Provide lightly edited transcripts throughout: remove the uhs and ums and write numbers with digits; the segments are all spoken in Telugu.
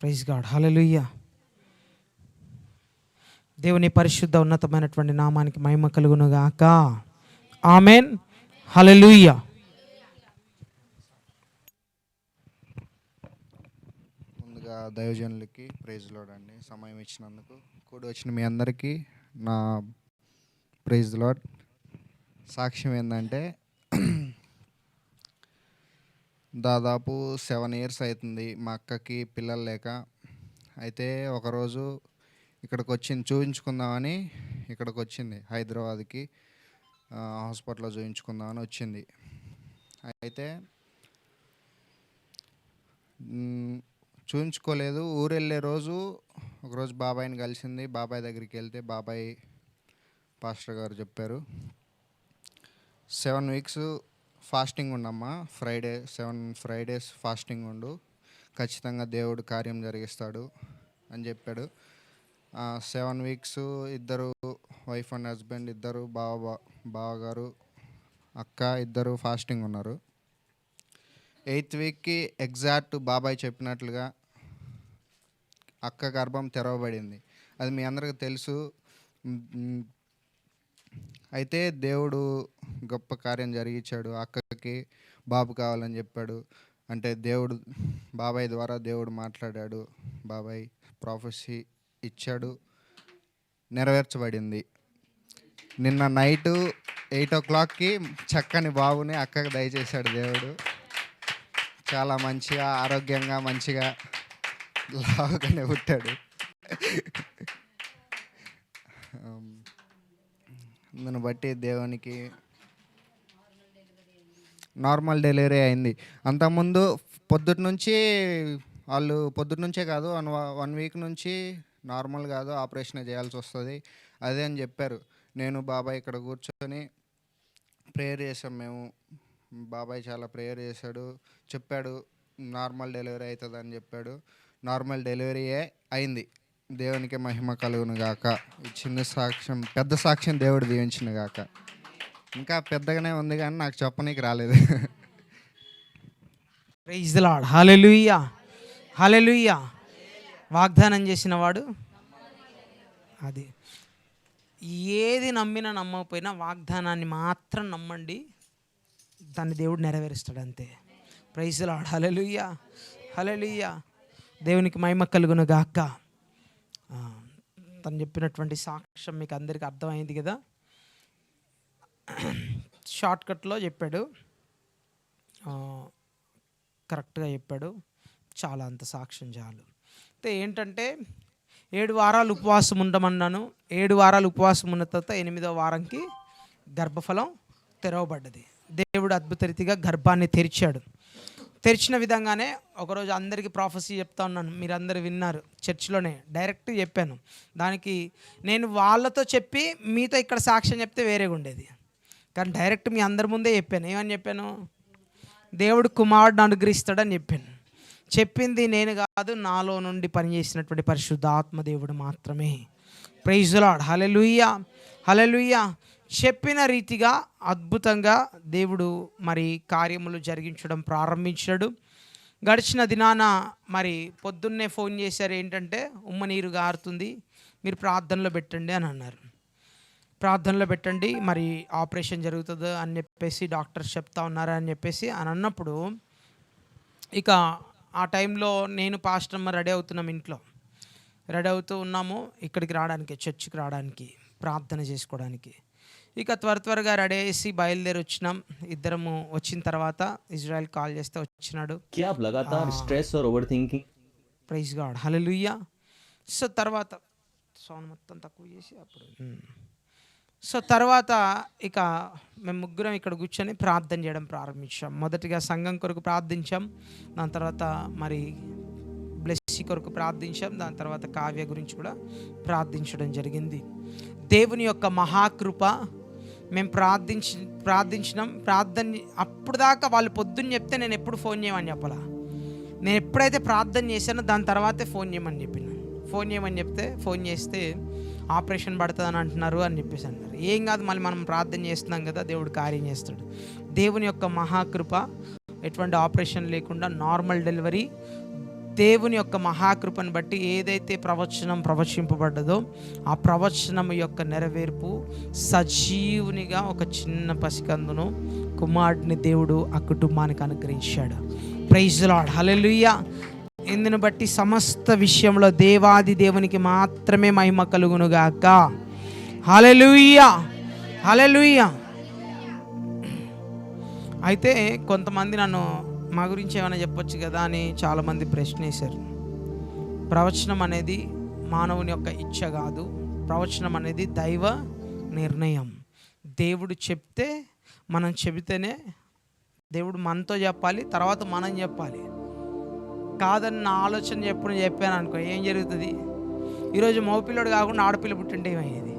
Praise God. హల్లెలూయా. దేవుని పరిశుద్ధ ఉన్నతమైనటువంటి నామానికి మహిమ కలుగును గాక. ఆమేన్. హల్లెలూయా. ముందుగా దైవజనులకి ప్రైజ్ లార్డ్ అండి, సమయం ఇచ్చినందుకు. కూడి వచ్చిన మీ అందరికీ నా ప్రైజ్ లార్డ్. సాక్ష్యం ఏంటంటే, దాదాపు 7 years అవుతుంది మా అక్కకి పిల్లలు లేక. అయితే ఒకరోజు ఇక్కడికి వచ్చింది, చూపించుకుందామని ఇక్కడికి వచ్చింది, హైదరాబాద్కి హాస్పిటల్లో చూపించుకుందామని వచ్చింది. అయితే చూపించుకోలేదు. ఊరు వెళ్ళే రోజు ఒకరోజు బాబాయ్ని కలిసింది. బాబాయ్ దగ్గరికి వెళ్తే బాబాయ్ పాస్టర్ గారు చెప్పారు, 7 weeks ఫాస్టింగ్ ఉండమ్మా, 7 Fridays ఫాస్టింగ్ ఉండు, ఖచ్చితంగా దేవుడు కార్యం జరిగిస్తాడు అని చెప్పాడు. 7 weeks ఇద్దరు, వైఫ్ అండ్ హస్బెండ్ ఇద్దరు, బావగారు అక్క ఇద్దరు ఫాస్టింగ్ ఉన్నారు. 8th weekకి ఎగ్జాక్ట్ బాబాయ్ చెప్పినట్లుగా అక్క గర్భం తెరవబడింది. అది మీ అందరికీ తెలుసు. అయితే దేవుడు గొప్ప కార్యం జరిగించాడు. అక్కకి బాబు కావాలని చెప్పాడు. అంటే దేవుడు బాబాయ్ ద్వారా దేవుడు మాట్లాడాడు. బాబాయ్ ప్రాఫెసీ ఇచ్చాడు, నెరవేర్చబడింది. నిన్న నైటు 8 o'clockకి చక్కని బాబుని అక్కకి దయచేశాడు దేవుడు. చాలా మంచిగా, ఆరోగ్యంగా, మంచిగా లావుగానే పుట్టాడు. దాన్ని బట్టి దేవునికి నార్మల్ డెలివరీ అయింది. అంతకుముందు పొద్దుటి నుంచే కాదు, 1 week నుంచి నార్మల్ కాదు, ఆపరేషన్ చేయాల్సి వస్తుంది అదే అని చెప్పారు. నేను బాబాయ్ ఇక్కడ కూర్చొని ప్రేయర్ చేసాం మేము. బాబాయ్ చాలా ప్రేయర్ చేశాడు, చెప్పాడు నార్మల్ డెలివరీ అవుతుంది అని చెప్పాడు. నార్మల్ డెలివరీయే అయింది. దేవునికి మహిమ కలుగును గాక. ఈ చిన్న సాక్ష్యం, పెద్ద సాక్ష్యం దేవుడు దీవించును గాక. ఇంకా పెద్దగానే ఉంది కానీ నాకు చెప్పనీకి రాలేదు. Praise the lord. Hallelujah. Hallelujah. వాగ్దానం చేసిన వాడు అది. ఏది నమ్మినా నమ్మకపోయినా వాగ్దానాన్ని మాత్రం నమ్మండి, దాన్ని దేవుడు నెరవేరుస్తాడు అంతే. Praise the lord. Hallelujah. Hallelujah. దేవునికి మహిమ కలుగును గాక. తను చెప్పినటువంటి సాక్ష్యం మీకు అందరికీ అర్థమైంది కదా. షార్ట్కట్లో చెప్పాడు, కరెక్ట్గా చెప్పాడు. చాలా అంత సాక్ష్యం చాలు. అయితే ఏంటంటే 7 వారాలు ఉపవాసం ఉండమన్నాను. 7 వారాలు ఉపవాసం ఉన్న తర్వాత 8వ వారంకి గర్భఫలం తెరవబడ్డది. దేవుడు అద్భుత రీతిగా గర్భాన్ని తెరిచాడు. తెరిచిన విధంగానే ఒకరోజు అందరికీ ప్రాఫెసీ చెప్తా ఉన్నాను, మీరందరూ విన్నారు. చర్చిలోనే డైరెక్ట్ చెప్పాను. దానికి నేను వాళ్ళతో చెప్పి మీతో ఇక్కడ సాక్ష్యం చెప్తే వేరేగా ఉండేది, కానీ డైరెక్ట్ మీ అందరి ముందే చెప్పాను. ఏమని చెప్పాను? దేవుడు కుమారుడిని అనుగ్రహిస్తాడని చెప్పాను. చెప్పింది నేను కాదు, నాలో నుండి పనిచేసినటువంటి పరిశుద్ధాత్మ దేవుడు మాత్రమే. Praise the lord. Hallelujah. Hallelujah. చెప్పిన రీతిగా అద్భుతంగా దేవుడు మరి కార్యములు జరిగించడం ప్రారంభించాడు. గడిచిన దినాన మరి పొద్దున్నే ఫోన్ చేశారు, ఏంటంటే ఉమ్మనీరు గారుతుంది, మీరు ప్రార్థనలో పెట్టండి అని అన్నారు. ప్రార్థనలో పెట్టండి, మరి ఆపరేషన్ జరుగుతుంది అని చెప్పేసి డాక్టర్స్ చెప్తా ఉన్నారు అని చెప్పేసి అని అన్నప్పుడు, ఇక ఆ టైంలో నేను పాస్టర్ రెడీ అవుతున్నాం, ఇంట్లో రెడీ అవుతూ ఉన్నాము ఇక్కడికి రావడానికి, చర్చికి రావడానికి, ప్రార్థన చేసుకోవడానికి. ఇక త్వరగా రెడీ చేసి బయలుదేరి వచ్చినాం. ఇద్దరము వచ్చిన తర్వాత ఇజ్రాయెల్ కాల్ చేస్తే వచ్చినాడు. Praise God. హల్లెలూయా. సో తర్వాత సౌండ్ మొత్తం తక్కువ చేసి తర్వాత ఇక మేము ముగ్గురం ఇక్కడ కూర్చొని ప్రార్థన చేయడం ప్రారంభించాం. మొదటిగా సంఘం కొరకు ప్రార్థించాం, దాని తర్వాత మరి బ్లెస్సీ కొరకు ప్రార్థించాం, దాని తర్వాత కావ్య గురించి కూడా ప్రార్థించడం జరిగింది. దేవుని యొక్క మహాకృప, మేము ప్రార్థించినాం. అప్పుడు దాకా వాళ్ళు పొద్దున్న చెప్తే నేను ఎప్పుడు ఫోన్ చేయమని చెప్పాలా. నేను ఎప్పుడైతే ప్రార్థన చేశానో దాని తర్వాతే ఫోన్ చేయమని చెప్పిన. ఫోన్ చేయమని చెప్తే ఫోన్ చేస్తే ఆపరేషన్ పడుతుందని అంటున్నారు అని చెప్పేసి అన్నారు. ఏం కాదు, మళ్ళీ మనం ప్రార్థన చేస్తున్నాం కదా, దేవుడు కార్యం చేస్తాడు. దేవుని యొక్క మహాకృప, ఎటువంటి ఆపరేషన్ లేకుండా నార్మల్ డెలివరీ దేవుని యొక్క మహాకృపను బట్టి ఏదైతే ప్రవచనం ప్రవచింపబడ్డదో ఆ ప్రవచనం యొక్క నెరవేర్పు సజీవునిగా ఒక చిన్న పసికందును కుమారుడిని దేవుడు ఆ కుటుంబానికి అనుగ్రహించాడు. ప్రైజ్ ది లార్డ్, హల్లెలూయా. ఇందును బట్టి సమస్త విషయంలో దేవాది దేవునికి మాత్రమే మహిమ కలుగునుగాక. హల్లెలూయా, హల్లెలూయా. అయితే కొంతమంది నన్ను మా గురించి ఏమైనా చెప్పొచ్చు కదా అని చాలామంది ప్రశ్న వేశారు. ప్రవచనం అనేది మానవుని యొక్క ఇచ్చ కాదు, ప్రవచనం అనేది దైవ నిర్ణయం. దేవుడు చెప్తే మనం చెబితేనే దేవుడు మనతో చెప్పాలి, తర్వాత మనం చెప్పాలి. కాదని నా ఆలోచన చెప్పాను అనుకో, ఏం జరుగుతుంది? ఈరోజు మగపిల్లడు కాకుండా ఆడపిల్ల పుట్టింటే ఏమయ్యేది?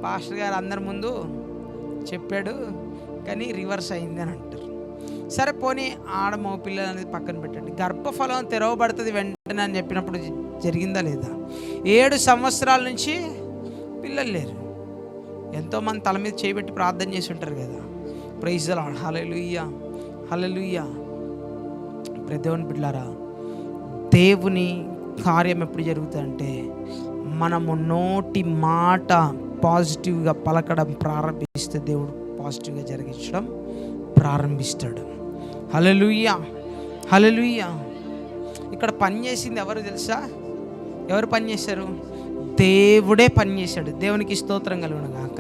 పాస్టర్ గారు అందరి ముందు చెప్పాడు కానీ రివర్స్ అయింది అని అంటారు. సరే పోనీ ఆడ మగపిల్లలు అనేది పక్కన పెట్టండి, గర్భఫలం తెరవబడుతుంది వెంటనే అని చెప్పినప్పుడు జరిగిందా లేదా? 7 సంవత్సరాల నుంచి పిల్లలు లేరు. ఎంతోమంది తల మీద చేయబెట్టి ప్రార్థన చేసి ఉంటారు కదా. ప్రైజ్ ది లార్డ్, హల్లెలూయా, హల్లెలూయా. దేవుని బిడ్డలారా, దేవుని కార్యం ఎప్పుడు జరుగుతుందంటే మనము నోటి మాట పాజిటివ్గా పలకడం ప్రారంభిస్తే దేవుడు పాజిటివ్గా జరిగించడం ప్రారంభిస్తాడు. హల్లెలూయా, హల్లెలూయా. ఇక్కడ పని చేసింది ఎవరు తెలుసా? ఎవరు పని చేశారు? దేవుడే పని చేశాడు. దేవునికి స్తోత్రం కలుగును గాక.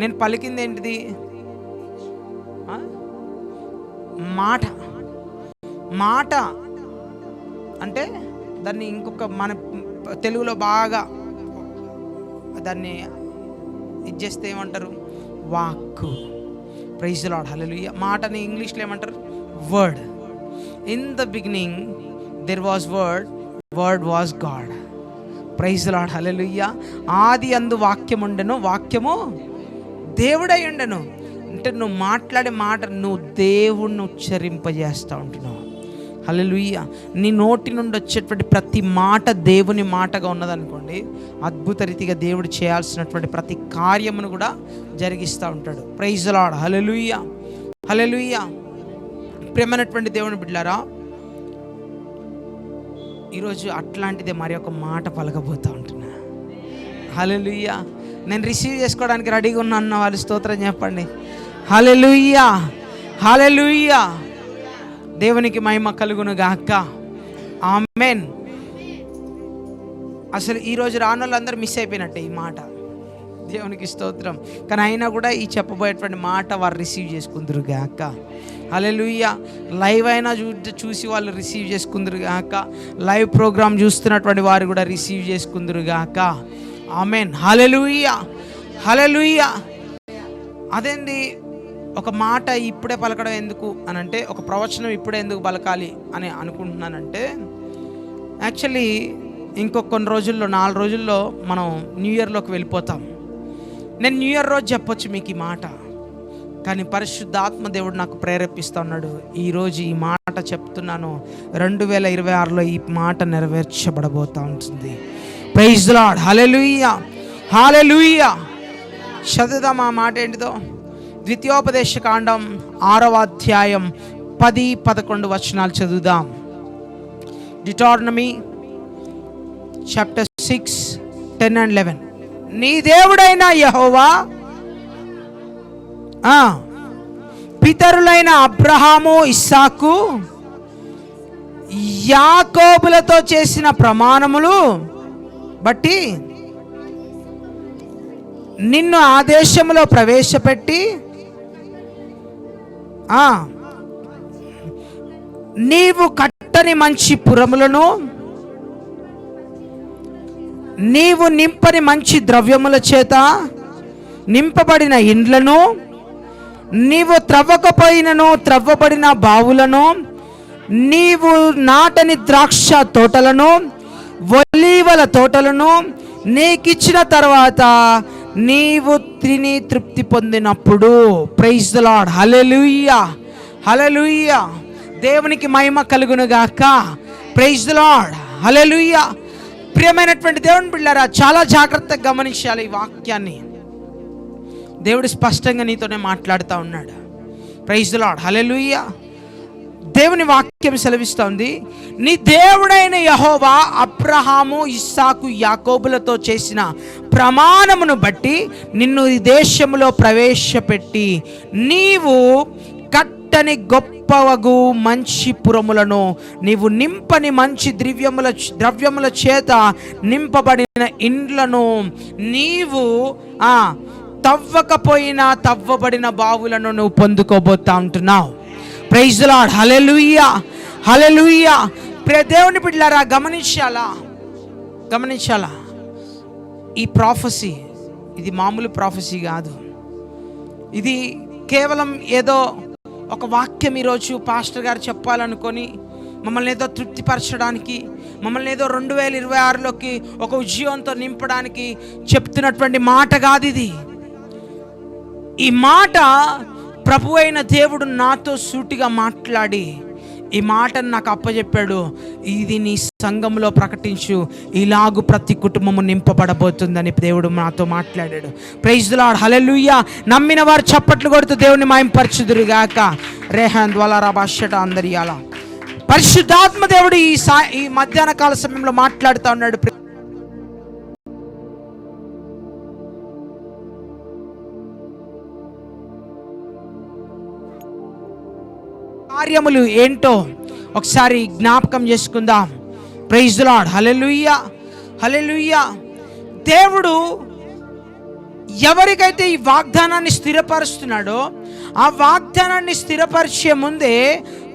నేను పలికింది ఏంటిది? మాట. మాట అంటే దాన్ని ఇంకొక మన తెలుగులో బాగా దాన్ని ఇది చేస్తే ఏమంటారు? వాక్కు. Praise the lord, hallelujah. మాటని ఇంగ్లీష్లో ఏమంటారు? Word. In the beginning there was word, word was God. Praise the lord, hallelujah. ఆది అందు వాక్యం ఉండెను, వాక్యము దేవుడై ఉండెను. అంటే నువ్వు మాట్లాడే మాట నువ్వు దేవుణ్ణి ఉచ్చరింపజేస్తూ ఉంటున్నావు. హల్లెలూయా. నీ నోటి నుండి వచ్చేటువంటి ప్రతి మాట దేవుని మాటగా ఉన్నదనుకోండి, అద్భుత రీతిగా దేవుడు చేయాల్సినటువంటి ప్రతి కార్యమును కూడా జరిగిస్తూ ఉంటాడు. ప్రైజ్ ది లార్డ్, హల్లెలూయా, హల్లెలూయా. ప్రియమైనటువంటి దేవుని బిడ్డలారా, ఈరోజు అట్లాంటిదే మరి ఒక మాట పలకబోతూ ఉంటున్నా. హల్లెలూయా. నేను రిసీవ్ చేసుకోవడానికి రెడీగా ఉన్నా అన్న వాళ్ళు స్తోత్రం చెప్పండి. హల్లెలూయా, హల్లెలూయా. దేవునికి మహిమ కలుగును గాక. ఆమేన్. అసలు ఈరోజు రాని వాళ్ళందరూ మిస్ అయిపోయినట్టే ఈ మాట. దేవునికి స్తోత్రం. కానీ అయినా కూడా ఈ చెప్పబోయేటువంటి మాట వారు రిసీవ్ చేసుకుందరు గాక. హల్లెలూయా. లైవ్ అయినా చూసి వాళ్ళు రిసీవ్ చేసుకుందరు గాక. లైవ్ ప్రోగ్రామ్ చూస్తున్నటువంటి వారు కూడా రిసీవ్ చేసుకుందరు గాక. ఆమేన్. హల్లెలూయా, హల్లెలూయా. అదేంది ఒక మాట ఇప్పుడే పలకడం ఎందుకు అని అంటే, ఒక ప్రవచనం ఇప్పుడే ఎందుకు పలకాలి అని అనుకుంటున్నానంటే, యాక్చువల్లీ ఇంకొక కొన్ని రోజుల్లో 4 రోజుల్లో మనం న్యూ ఇయర్లోకి వెళ్ళిపోతాం. నేను న్యూ ఇయర్ రోజు చెప్పొచ్చు మీకు ఈ మాట, కానీ పరిశుద్ధాత్మ దేవుడు నాకు ప్రేరేపిస్తూ ఉన్నాడు. ఈరోజు ఈ మాట చెప్తున్నాను, 2026లో ఈ మాట నెరవేర్చబడబోతూ ఉంటుంది. ప్రైజ్ ది లార్డ్, హల్లెలూయా, హల్లెలూయా. చదువుదాం ఆ మాట ఏంటిదో. ద్వితీయోపదేశ కాండం 6వ అధ్యాయం 10-11 వచనాలు చదువుదాం. డిటార్నమీ చాప్టర్ 6, 10 and 11. నీ దేవుడైన యెహోవా పితరులైన అబ్రహాము, ఇస్సాకు, యాకోబులతో చేసిన ప్రమాణములు బట్టి నిన్ను ఆ దేశంలో ప్రవేశపెట్టి నీవు కట్టని మంచి పురములను, నీవు నింపని మంచి ద్రవ్యముల చేత నింపబడిన ఇండ్లను, నీవు త్రవ్వకపోయినను త్రవ్వబడిన బావులను, నీవు నాటని ద్రాక్ష తోటలను, ఒలీవల తోటలను నీకిచ్చిన తర్వాత నీవు తిని తృప్తి పొందినప్పుడు. Praise the lord, hallelujah, hallelujah. దేవునికి మహిమ కలుగును గాక. ప్రైజ్ ది లార్డ్, హల్లెలూయా. ప్రియమైనటువంటి దేవుని బిడ్డలారా, చాలా జాగ్రత్తగా గమనించాలి ఈ వాక్యాన్ని. దేవుడు స్పష్టంగా నీతోనే మాట్లాడుతూ ఉన్నాడు. Praise the lord, hallelujah. దేవుని వాక్యం సెలవిస్తోంది, నీ దేవుడైన యెహోవా అబ్రహాము, ఇస్సాకు, యాకోబులతో చేసిన ప్రమాణమును బట్టి నిన్ను ఈ దేశములో ప్రవేశపెట్టి నీవు కట్టని గొప్పవగు మంచి పురములను, నీవు నింపని మంచి ద్రవ్యముల చేత నింపబడిన ఇండ్లను, నీవు తవ్వకపోయినా తవ్వబడిన బావులను నువ్వు పొందుకోబోతా ఉంటున్నావు. Praise the lord. Hallelujah, hallelujah. ప్రియ దేవుని బిడ్డలారా, గమనించాలా ఈ ప్రాఫెసీ ఇది మామూలు ప్రాఫెసీ కాదు. ఇది కేవలం ఏదో ఒక వాక్యం ఈరోజు పాస్టర్ గారు చెప్పాలనుకొని మమ్మల్ని ఏదో తృప్తిపరచడానికి, మమ్మల్ని ఏదో 2026లోకి ఒక ఉద్యోగంతో నింపడానికి చెప్తున్నటువంటి మాట కాదు ఇది. ఈ మాట ప్రభు అయిన దేవుడు నాతో సూటిగా మాట్లాడి ఈ మాటను నాకు అప్పచెప్పాడు. ఇది నీ సంఘంలో ప్రకటించు, ఇలాగు ప్రతి కుటుంబము నింపబడబోతుందని దేవుడు నాతో మాట్లాడాడు. Praise the lord. హల్లెలూయా. నమ్మిన వారు చప్పట్లు కొడుతూ దేవుని మహిమపరచుదురు గాక. రేహాన్ ద్వాలారా భాషట అందరియాల పరిశుద్ధాత్మ దేవుడు ఈ మధ్యాహ్న కాల సమయంలో మాట్లాడుతూ ఉన్నాడు. కార్యములు ఏంటో ఒకసారి జ్ఞాపకం చేసుకుందాం. Praise the lord. Hallelujah, hallelujah. దేవుడు ఎవరికైతే ఈ వాగ్దానాన్ని స్థిరపరుస్తున్నాడో ఆ వాగ్దానాన్ని స్థిరపరిచే ముందే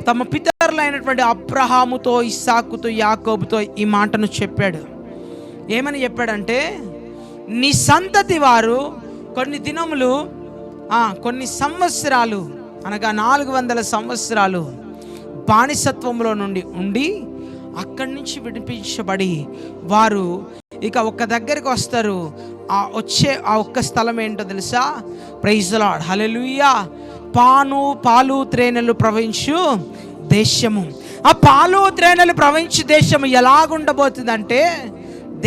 తమ పితరులైనటువంటి అబ్రహాముతో, ఇస్సాకుతో, యాకోబుతో ఈ మాటను చెప్పాడు. ఏమని చెప్పాడంటే, నీ సంతతి వారు కొన్ని దినములు, కొన్ని సంవత్సరాలు అనగా 400 సంవత్సరాలు బానిసత్వంలో నుండి ఉండి అక్కడి నుంచి విడిపించబడి వారు ఇక ఒక్క దగ్గరికి వస్తారు. ఆ ఒక్క స్థలం ఏంటో తెలుసా? Praise the lord. హల్లెలూయా. పాలు త్రేనెలు ప్రవహించు దేశము. ఆ పాలు త్రేనెలు ప్రవహించు దేశము ఎలాగుండబోతుందంటే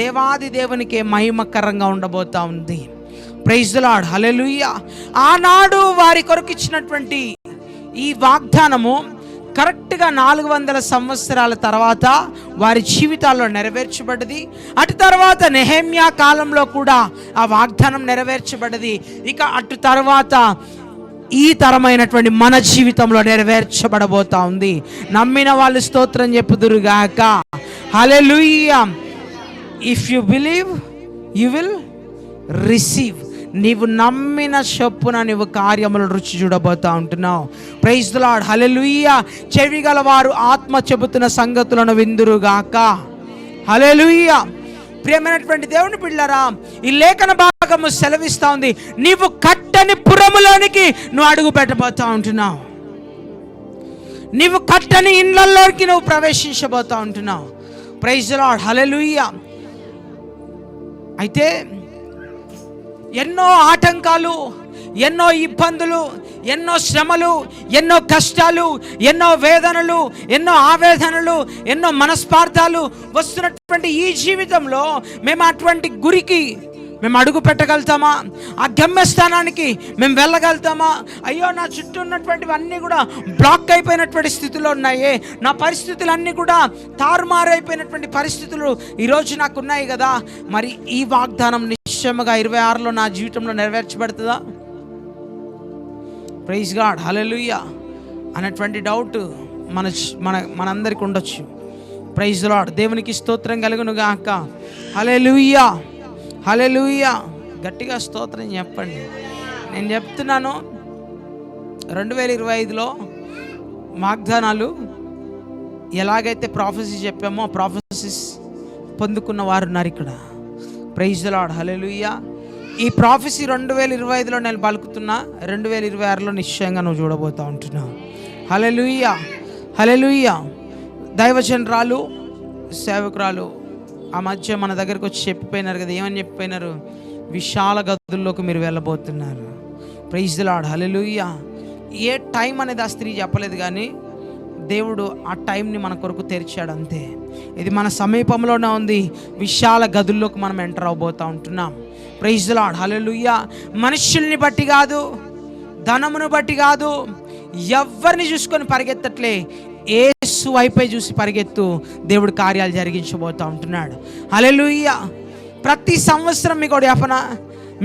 దేవాది దేవునికి మహిమకరంగా ఉండబోతా ఉంది. Praise the lord. హల్లెలూయా. ఆనాడు వారి కొరకు ఇచ్చినటువంటి ఈ వాగ్దానము కరెక్ట్గా 400 సంవత్సరాల తర్వాత వారి జీవితాల్లో నెరవేర్చబడ్డది. అటు తర్వాత నెహెమ్యా కాలంలో కూడా ఆ వాగ్దానం నెరవేర్చబడ్డది. ఇక అటు తర్వాత ఈ తరమైనటువంటి మన జీవితంలో నెరవేర్చబడబోతా ఉంది. నమ్మిన వాళ్ళు స్తోత్రం చెప్పుదురుగాక. Hallelujah. If you believe you will receive. నీవు నమ్మిన చొప్పున నీవు కార్యములు రుచి చూడబోతా ఉంటున్నావు. Praise the lord. హల్లెలూయా. చెవి గలవారు ఆత్మ చెబుతున్న సంగతులను విందురుగాక. హల్లెలూయా. ప్రియమైనటువంటి దేవుని బిడ్డలారా, ఈ లేఖన భాగము సెలవిస్తా ఉంది, నీవు కట్టని పురములోనికి నువ్వు అడుగు పెట్టబోతా ఉంటున్నావు. నీవు కట్టని ఇండ్లలోకి నువ్వు ప్రవేశించబోతా ఉంటున్నావు. Praise the lord. హల్లెలూయా. అయితే ఎన్నో ఆటంకాలు, ఎన్నో ఇబ్బందులు, ఎన్నో శ్రమలు, ఎన్నో కష్టాలు, ఎన్నో వేదనలు, ఎన్నో ఆవేదనలు, ఎన్నో మనస్పార్థాలు వస్తున్నటువంటి ఈ జీవితంలో మేము అటువంటి గురికి మేము అడుగు పెట్టగలుగుతామా? ఆ గమ్యస్థానానికి మేము వెళ్ళగలుగుతామా? అయ్యో, నా చుట్టూ ఉన్నటువంటివన్నీ కూడా బ్లాక్ అయిపోయినటువంటి స్థితిలో ఉన్నాయే, నా పరిస్థితులన్నీ కూడా తారుమారైపోయినటువంటి పరిస్థితులు ఈరోజు నాకు ఉన్నాయి కదా, మరి ఈ వాగ్దానం నిశ్చయముగా 26లో నా జీవితంలో నెరవేర్చబడుతుందా? Praise God. హల్లెలూయా. అనేటువంటి డౌట్ మనందరికి ఉండొచ్చు. Praise lord. దేవునికి స్తోత్రం కలుగును గాక. హల్లెలూయా, హల్లెలూయా. గట్టిగా స్తోత్రం చెప్పండి. నేను చెప్తున్నాను, 2025లో వాగ్దానాలు ఎలాగైతే ప్రాఫెసీ చెప్పామో ప్రాఫెసీస్ పొందుకున్న వారు ఉన్నారు ఇక్కడ. Praise Lord. హల్లెలూయా. ఈ ప్రాఫెసీ 2025లో నేను పలుకుతున్నా, 2026లో నిశ్చయంగా నువ్వు చూడబోతా ఉంటున్నావు. హల్లెలూయా, హల్లెలూయా. దైవజనరాలు, సేవకురాలు ఆ మధ్య మన దగ్గరకు వచ్చి చెప్పిపోయినారు కదా. ఏమని చెప్పిపోయినారు? విశాల గదుల్లోకి మీరు వెళ్ళబోతున్నారు. Praise the lord. హల్లెలూయా. ఏ టైం అనేది ఆ స్త్రీ చెప్పలేదు, కానీ దేవుడు ఆ టైంని మన కొరకు తెరిచాడు అంతే. ఇది మన సమీపంలోనే ఉంది. విశాల గదుల్లోకి మనం ఎంటర్ అవబోతూ ఉంటున్నాం. Praise the lord. హల్లెలూయా. మనుషుల్ని బట్టి కాదు, ధనమును బట్టి కాదు, ఎవరిని చూసుకొని పరిగెత్తట్లే. యేసు వైపే చూసి పరిగెత్తు, దేవుడు కార్యాలు జరిగించబోతూ ఉంటున్నాడు. హల్లెలూయా. ప్రతి సంవత్సరం మీకు ఒకటి చెప్పనా,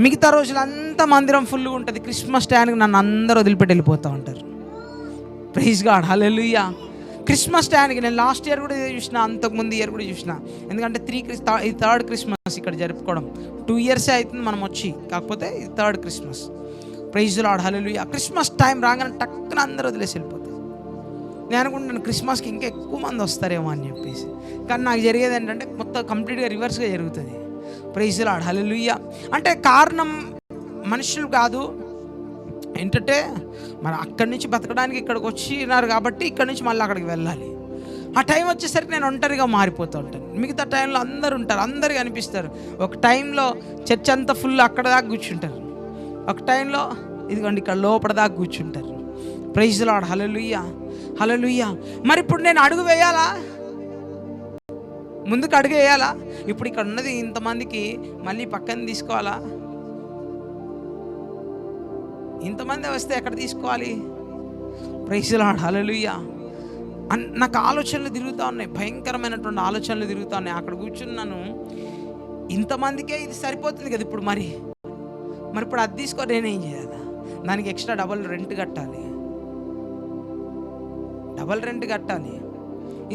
మిగతా రోజులంతా మందిరం ఫుల్గా ఉంటుంది, క్రిస్మస్ టైంకి నన్ను అందరూ వదిలిపెట్టి వెళ్ళిపోతూ ఉంటారు. Praise God. హల్లెలూయా. క్రిస్మస్ టైంకి నేను లాస్ట్ ఇయర్ కూడా చూసిన, అంతకుముందు ఇయర్ కూడా చూసిన. ఎందుకంటే ఇది థర్డ్ క్రిస్మస్ ఇక్కడ జరుపుకోవడం. 2 years అవుతుంది మనం వచ్చి, కాకపోతే ఇది third Christmas. Praise Lord. Hallelujah. Christmas time రాగానే టక్కున అందరూ వదిలేసి వెళ్ళిపోతారు. నేను అనుకుంటాను క్రిస్మస్కి ఇంకా ఎక్కువ మంది వస్తారేమో అని చెప్పేసి, కానీ నాకు జరిగేది ఏంటంటే మొత్తం కంప్లీట్గా రివర్స్గా జరుగుతుంది. Praise Lord. హల్లెలూయా. అంటే కారణం మనుషులు కాదు, ఏంటంటే మరి అక్కడి నుంచి బతకడానికి ఇక్కడికి వచ్చినారు కాబట్టి ఇక్కడి నుంచి మళ్ళీ అక్కడికి వెళ్ళాలి. ఆ టైం వచ్చేసరికి నేను ఒంటరిగా మారిపోతూ ఉంటాను. మిగతా టైంలో అందరు ఉంటారు, అందరు కనిపిస్తారు. ఒక టైంలో చర్చ్ అంతా ఫుల్ అక్కడ దాకా కూర్చుంటారు, ఒక టైంలో ఇదిగోండి ఇక్కడ లోపల దాకా కూర్చుంటారు. Praise Lord. హల్లెలూయా. హల్లెలూయా. మరి ఇప్పుడు నేను అడుగు వేయాలా, ముందుకు అడుగు వేయాలా? ఇప్పుడు ఇక్కడ ఉన్నది ఇంతమందికి మళ్ళీ పక్కన తీసుకోవాలా? ఇంతమంది వస్తే ఎక్కడ తీసుకోవాలి? Praise Lord. హల్లెలూయా. నాకు ఆలోచనలు తిరుగుతూ ఉన్నాయి, భయంకరమైనటువంటి ఆలోచనలు తిరుగుతూ ఉన్నాయి. అక్కడ కూర్చున్నాను, ఇంతమందికే ఇది సరిపోతుంది కదా ఇప్పుడు, మరి ఇప్పుడు అది తీసుకొని నేనేం చేయాలి? దానికి ఎక్స్ట్రా డబల్ రెంట్ కట్టాలి,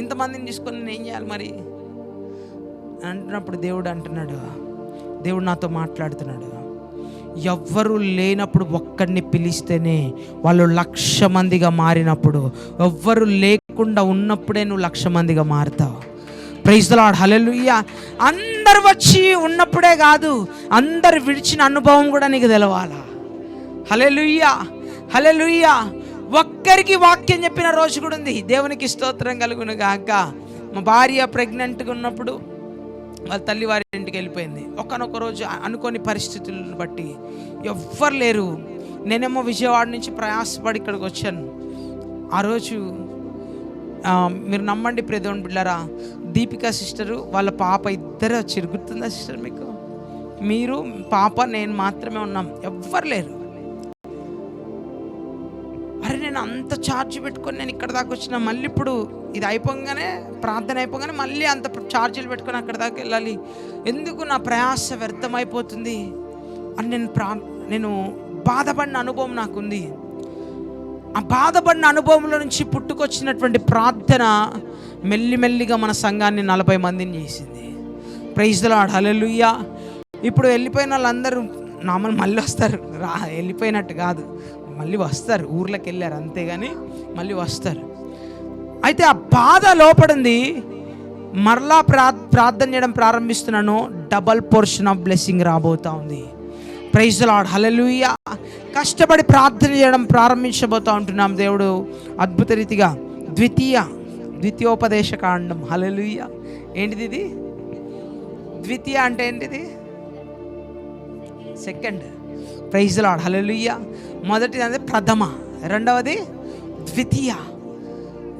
ఇంతమందిని తీసుకొని నేను ఏం చేయాలి మరి అంటున్నప్పుడు దేవుడు నాతో మాట్లాడుతున్నాడు. ఎవ్వరు లేనప్పుడు ఒక్కడిని పిలిస్తేనే వాళ్ళు 1,00,000 మందిగా మారినప్పుడు, ఎవ్వరు లేకుండా ఉన్నప్పుడే నువ్వు 1,00,000 మందిగా మారుతావు. Praise the lord. హల్లెలూయా. అందరు వచ్చి ఉన్నప్పుడే కాదు, అందరు విడిచిన అనుభవం కూడా నీకు తెలవాలా. హల్లెలూయా. హల్లెలూయా. ఒక్కరికి వాక్యం చెప్పిన రోజు కూడా ఉంది. దేవునికి స్తోత్రం కలుగును గాక. మా భార్య ప్రెగ్నెంట్గా ఉన్నప్పుడు వాళ్ళ తల్లి వారి ఇంటికి వెళ్ళిపోయింది. ఒకనొక రోజు అనుకోని పరిస్థితులను బట్టి ఎవ్వరు లేరు. నేనేమో విజయవాడ నుంచి ప్రయాసపడి ఇక్కడికి వచ్చాను. ఆ రోజు మీరు నమ్మండి ప్రియదేవుని బిడ్డలారా, దీపిక సిస్టరు వాళ్ళ పాప ఇద్దరే వచ్చారు. గుర్తుందా సిస్టర్ మీకు? మీరు, పాప, నేను మాత్రమే ఉన్నాం, ఎవ్వరు లేరు. అరే నేను అంత ఛార్జ్ పెట్టుకొని నేను ఇక్కడ దాకా వచ్చిన, మళ్ళీ ఇప్పుడు ఇది అయిపోగానే, ప్రార్థన అయిపోగానే మళ్ళీ అంత ఛార్జీలు పెట్టుకొని అక్కడ దాకా వెళ్ళాలి, ఎందుకు నా ప్రయాస వ్యర్థమైపోతుంది అని నేను బాధపడిన అనుభవం నాకుంది. ఆ బాధపడిన అనుభవంలో నుంచి పుట్టుకొచ్చినటువంటి ప్రార్థన మెల్లిమెల్లిగా మన సంఘాన్ని 40 మందిని చేసింది. Praise the lord. హల్లెలూయా. ఇప్పుడు వెళ్ళిపోయిన వాళ్ళందరూ నామలు మళ్ళీ వస్తారు, వెళ్ళిపోయినట్టు కాదు, మళ్ళీ వస్తారు, ఊర్లోకి వెళ్ళారు అంతేగాని మళ్ళీ వస్తారు. అయితే ఆ బాధ లోపడింది, మరలా ప్రార్థన చేయడం ప్రారంభిస్తున్నాను, డబల్ పోర్షన్ ఆఫ్ బ్లెస్సింగ్ రాబోతా ఉంది. Praise the lord. హల్లెలూయా. కష్టపడి ప్రార్థన చేయడం ప్రారంభించబోతూ ఉంటున్నాం. దేవుడు అద్భుత రీతిగా ద్వితీయోపదేశ కాండం. హల్లెలూయా. ఏంటిది ఇది? ద్వితీయ అంటే ఏంటిది? Second. Praise the lord. Hallelujah. మొదటిది అంటే ప్రథమ, రెండవది ద్వితీయ.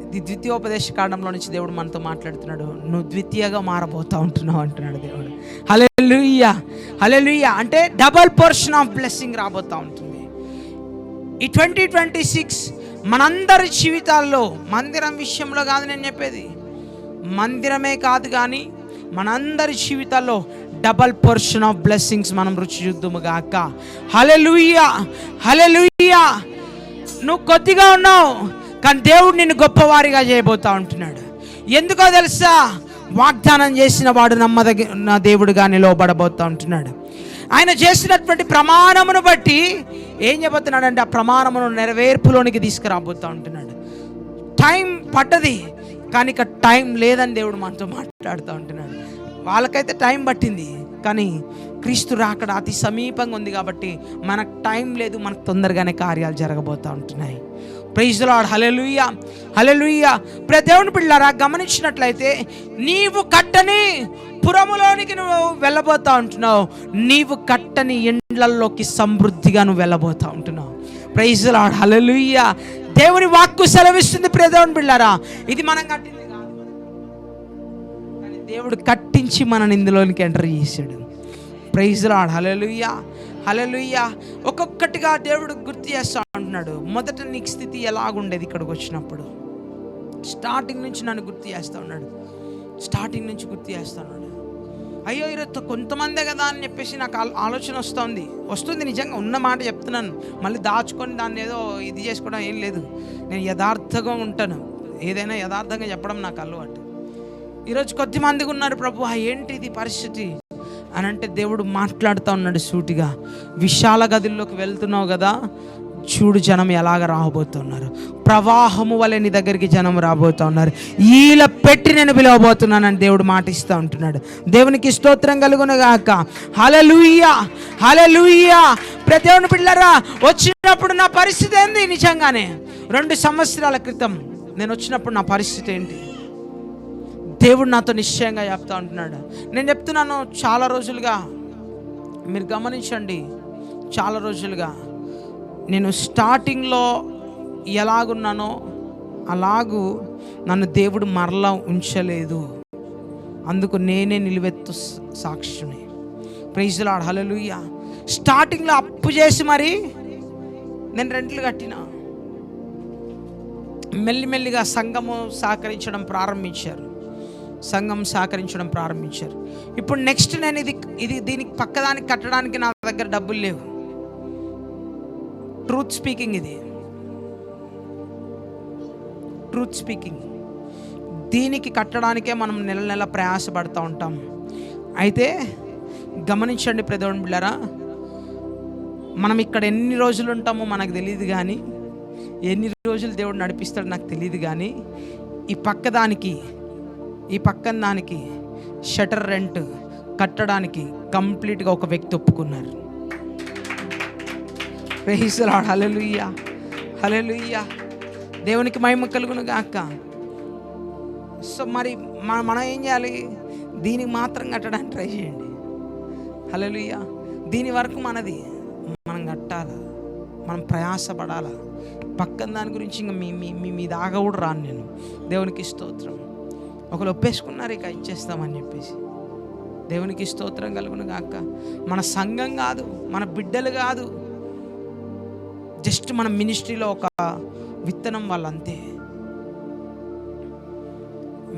ఇది ద్వితీయోపదేశ కాండంలో నుంచి దేవుడు మనతో మాట్లాడుతున్నాడు. నువ్వు ద్వితీయగా మారబోతా ఉంటున్నావు అంటున్నాడు దేవుడు. హల్లెలూయా. హల్లెలూయా. అంటే డబల్ పోర్షన్ ఆఫ్ బ్లెస్సింగ్ రాబోతూ ఉంటుంది. ఈ 2026 మనందరి జీవితాల్లో, మందిరం విషయంలో కాదు నేను చెప్పేది, మందిరమే కాదు కానీ మనందరి జీవితాల్లో డబల్ పోర్షన్ ఆఫ్ బ్లెస్సింగ్స్ మనం రుచి చూద్దాము గాక. హల్లెలూయా. హల్లెలూయా. నువ్వు కొద్దిగా ఉన్నావు కానీ దేవుడు నిన్ను గొప్పవారిగా చేయబోతా ఉంటున్నాడు. ఎందుకో తెలుసా? వాగ్దానం చేసిన వాడు నమ్మదగిన దేవుడుగా నిలవబడబోతా ఉంటున్నాడు. ఆయన చేసినటువంటి ప్రమాణమును బట్టి ఏం చెబుతున్నాడంటే ఆ ప్రమాణమును నెరవేర్పులోనికి తీసుకురాబోతా ఉంటున్నాడు. టైం పట్టది కానీ ఇక టైం లేదని దేవుడు మనతో మాట్లాడుతూ ఉంటున్నాడు. వాళ్ళకైతే టైం పట్టింది కానీ క్రీస్తు రాకడ అతి సమీపంగా ఉంది కాబట్టి మనకు టైం లేదు, మనకు తొందరగానే కార్యాలు జరగబోతూ ఉంటున్నాయి. Praise the lord. Hallelujah. Hallelujah. ప్రియ దేవుని బిడ్డలారా, గమనించినట్లయితే నీవు కట్టని పురములోనికి నువ్వు వెళ్ళబోతా ఉంటున్నావు, నీవు కట్టని ఇండ్లలోకి సమృద్ధిగా నువ్వు వెళ్ళబోతా ఉంటున్నావు. Praise the lord. హల్లెలూయా. దేవుని వాక్కు సెలవిస్తుంది ప్రియ దేవుని బిడ్డలారా, ఇది మనం కట్టింది కాదు కానీ దేవుడు కట్టించి మనని ఇందులోనికి ఎంటర్ చేశాడు. Praise the lord. Hallelujah. Hallelujah. ఒక్కొక్కటిగా దేవుడు గుర్తు చేస్తా ఉంటున్నాడు. మొదట నీకు స్థితి ఎలాగుండేది ఇక్కడికి వచ్చినప్పుడు, స్టార్టింగ్ నుంచి నన్ను గుర్తు చేస్తూ ఉన్నాడు. స్టార్టింగ్ నుంచి గుర్తు చేస్తూ ఉన్నాడు. అయ్యో ఈరోజు కొంతమందే కదా అని చెప్పేసి నాకు ఆలోచన వస్తుంది. నిజంగా ఉన్న మాట చెప్తున్నాను. మళ్ళీ దాచుకొని దాన్ని ఏదో ఇది చేసుకోవడం ఏం లేదు. నేను యథార్థంగా ఉంటాను. ఏదైనా యథార్థంగా చెప్పడం నాకు అలవాటు. ఈరోజు కొద్దిమందిగా ఉన్నారు, ప్రభు ఏంటి ఇది పరిస్థితి అని అంటే దేవుడు మాట్లాడుతూ ఉన్నాడు సూటిగా. విశాల గదుల్లోకి వెళ్తున్నావు కదా, చూడు జనం ఎలాగ రాబోతున్నారు. ప్రవాహము వలె నీ దగ్గరికి జనం రాబోతూ ఉన్నారు. ఈల పెట్టి నేను పిలవబోతున్నానని దేవుడు మాట ఇస్తూ ఉంటున్నాడు. దేవునికి స్తోత్రం కలుగునుగాక. హల్లెలూయా, హల్లెలూయా. దేవుని పిల్లరా, వచ్చినప్పుడు నా పరిస్థితి ఏంది? నిజంగానే 2 సంవత్సరాల క్రితం నేను వచ్చినప్పుడు నా పరిస్థితి ఏంటి? దేవుడు నాతో నిశ్చయంగా చెప్తా ఉంటున్నాడు. నేను చెప్తున్నాను, చాలా రోజులుగా మీరు గమనించండి, చాలా రోజులుగా నేను స్టార్టింగ్లో ఎలాగున్నానో అలాగూ నన్ను దేవుడు మరలా ఉంచలేదు. అందుకు నేనే నిలువెత్తు సాక్షిని. ప్రైజ్ ది లార్డ్, హల్లెలూయా. స్టార్టింగ్లో అప్పు చేసి మరి నేను రెంట్లు కట్టిన. మెల్లిమెల్లిగా సంఘము సహకరించడం ప్రారంభించారు. ఇప్పుడు నెక్స్ట్ నేను ఇది దీనికి పక్కదానికి కట్టడానికి నా దగ్గర డబ్బులు లేవు. ట్రూత్ స్పీకింగ్ దీనికి కట్టడానికే మనం నెల నెల ప్రయాసపడుతూ ఉంటాం. అయితే గమనించండి దేవుని బిడ్డలారా, మనం ఇక్కడ ఎన్ని రోజులు ఉంటామో మనకు తెలియదు, కానీ ఎన్ని రోజులు దేవుడు నడిపిస్తాడు నాకు తెలియదు. కానీ ఈ పక్కన దానికి షటర్ రెంట్ కట్టడానికి కంప్లీట్గా ఒక వ్యక్తి ఒప్పుకున్నారు. Praise the lord, hallelujah, hallelujah. దేవునికి మహిమ కలుగును గాక. సో మరి మనం ఏం చేయాలి? దీనికి మాత్రం కట్టడానికి ట్రై చేయండి. హల్లెలూయా. దీని వరకు మనది, మనం కట్టాలా, మనం ప్రయాసపడాలా. పక్కన దాని గురించి ఇంకా మీ దాకా కూడా రాను నేను. దేవునికి స్తోత్రం. ఒకరు ఒప్పేసుకున్నారు ఇక ఇచ్చేస్తామని చెప్పేసి. దేవునికి స్తోత్రం కలుగును గాక. మన సంఘం కాదు, మన బిడ్డలు కాదు, జస్ట్ మన మినిస్ట్రీలో ఒక విత్తనం వాళ్ళంతే.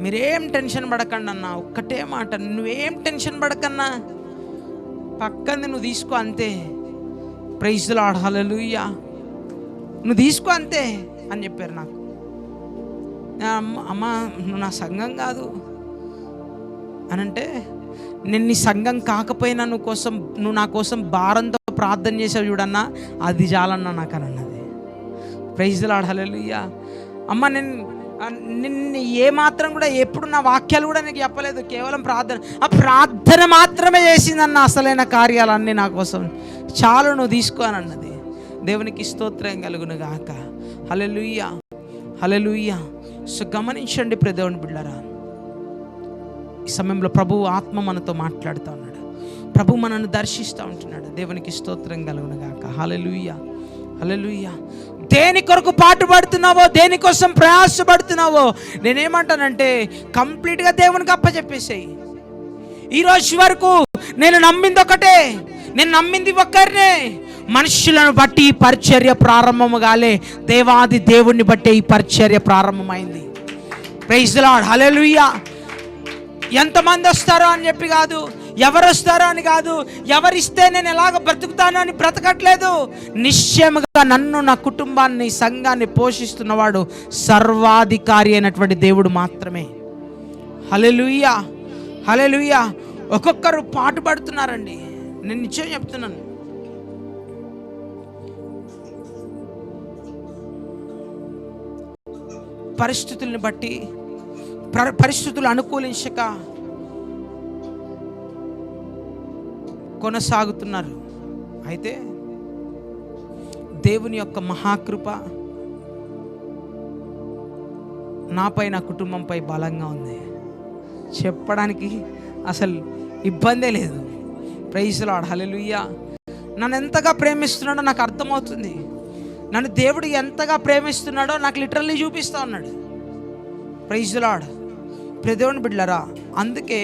మీరేం టెన్షన్ పడకండి అన్న, ఒక్కటే మాట, నువ్వేం టెన్షన్ పడకన్నా, పక్కనే నువ్వు తీసుకో అంతే. ప్రైజ్ ది లార్డ్, హల్లెలూయా. నువ్వు తీసుకో అంతే అని చెప్పారు నాకు. అమ్మ నువ్వు నా సంఘం కాదు అని అంటే, నేను నీ సంఘం కాకపోయినా నువ్వు నా కోసం భారంతో ప్రార్థన చేసావు చూడన్నా, అది చాలన్నా నాకు అని అన్నది. ప్రైజ్ ది లార్డ్, హల్లెలూయా. అమ్మ నిన్ను ఏమాత్రం కూడా ఎప్పుడు నా వాక్యాలు కూడా నీకు చెప్పలేదు, కేవలం ప్రార్థన మాత్రమే చేసిందన్న. అసలైన కార్యాలన్నీ నా కోసం చాలు, నువ్వు తీసుకో అని అన్నది. దేవునికి స్తోత్రం కలుగును గాక. హల్లెలూయా, హల్లెలూయా. సో గమనించండి దేవుని బిడ్డలారా, ఈ సమయంలో ప్రభు ఆత్మ మనతో మాట్లాడుతూ ఉన్నాడు. ప్రభు మనల్ని దర్శిస్తూ ఉంటున్నాడు. దేవునికి స్తోత్రం కలుగును గాక. హల్లెలూయా, హల్లెలూయా. దేని కొరకు పాటుపడుతున్నావో, దేనికోసం ప్రయాసపడుతున్నావో, నేనేమంటానంటే కంప్లీట్గా దేవునికి అప్పచెప్పేసేయి. ఈరోజు వరకు నేను నమ్మింది ఒకటే, నేను నమ్మింది ఒక్కరినే. మనుషులను బట్టి ఈ పరిచర్య ప్రారంభము కాలే, దేవాది దేవుణ్ణి బట్టి ఈ పరిచర్య ప్రారంభమైంది. ప్రైజ్ ది లార్డ్, హల్లెలూయా. ఎంతమంది వస్తారో అని చెప్పి కాదు, ఎవరు వస్తారో అని కాదు, ఎవరిస్తే నేను ఎలాగ బ్రతుకుతానో అని బ్రతకట్లేదు. నిశ్చయముగా నన్ను, నా కుటుంబాన్ని, సంఘాన్ని పోషిస్తున్నవాడు సర్వాధికారి అయినటువంటి దేవుడు మాత్రమే. హల్లెలూయా, హల్లెలూయా. ఒక్కొక్కరు పాటుపడుతున్నారండి. నేను నిశ్చయం చెప్తున్నాను, పరిస్థితుల్ని బట్టి, పరిస్థితులు అనుకూలించక కొనసాగుతున్నారు. అయితే దేవుని యొక్క మహాకృప నాపై, నా కుటుంబంపై బలంగా ఉంది. చెప్పడానికి అసలు ఇబ్బందే లేదు. ప్రైజ్ ది లార్డ్, హల్లెలూయా. నన్ను ఎంతగా ప్రేమిస్తున్నాడో నాకు అర్థమవుతుంది. నన్ను దేవుడు ఎంతగా ప్రేమిస్తున్నాడో నాకు లిటరల్లీ చూపిస్తూ ఉన్నాడు. Praise the lord. దేవుని బిడ్డలారా, అందుకే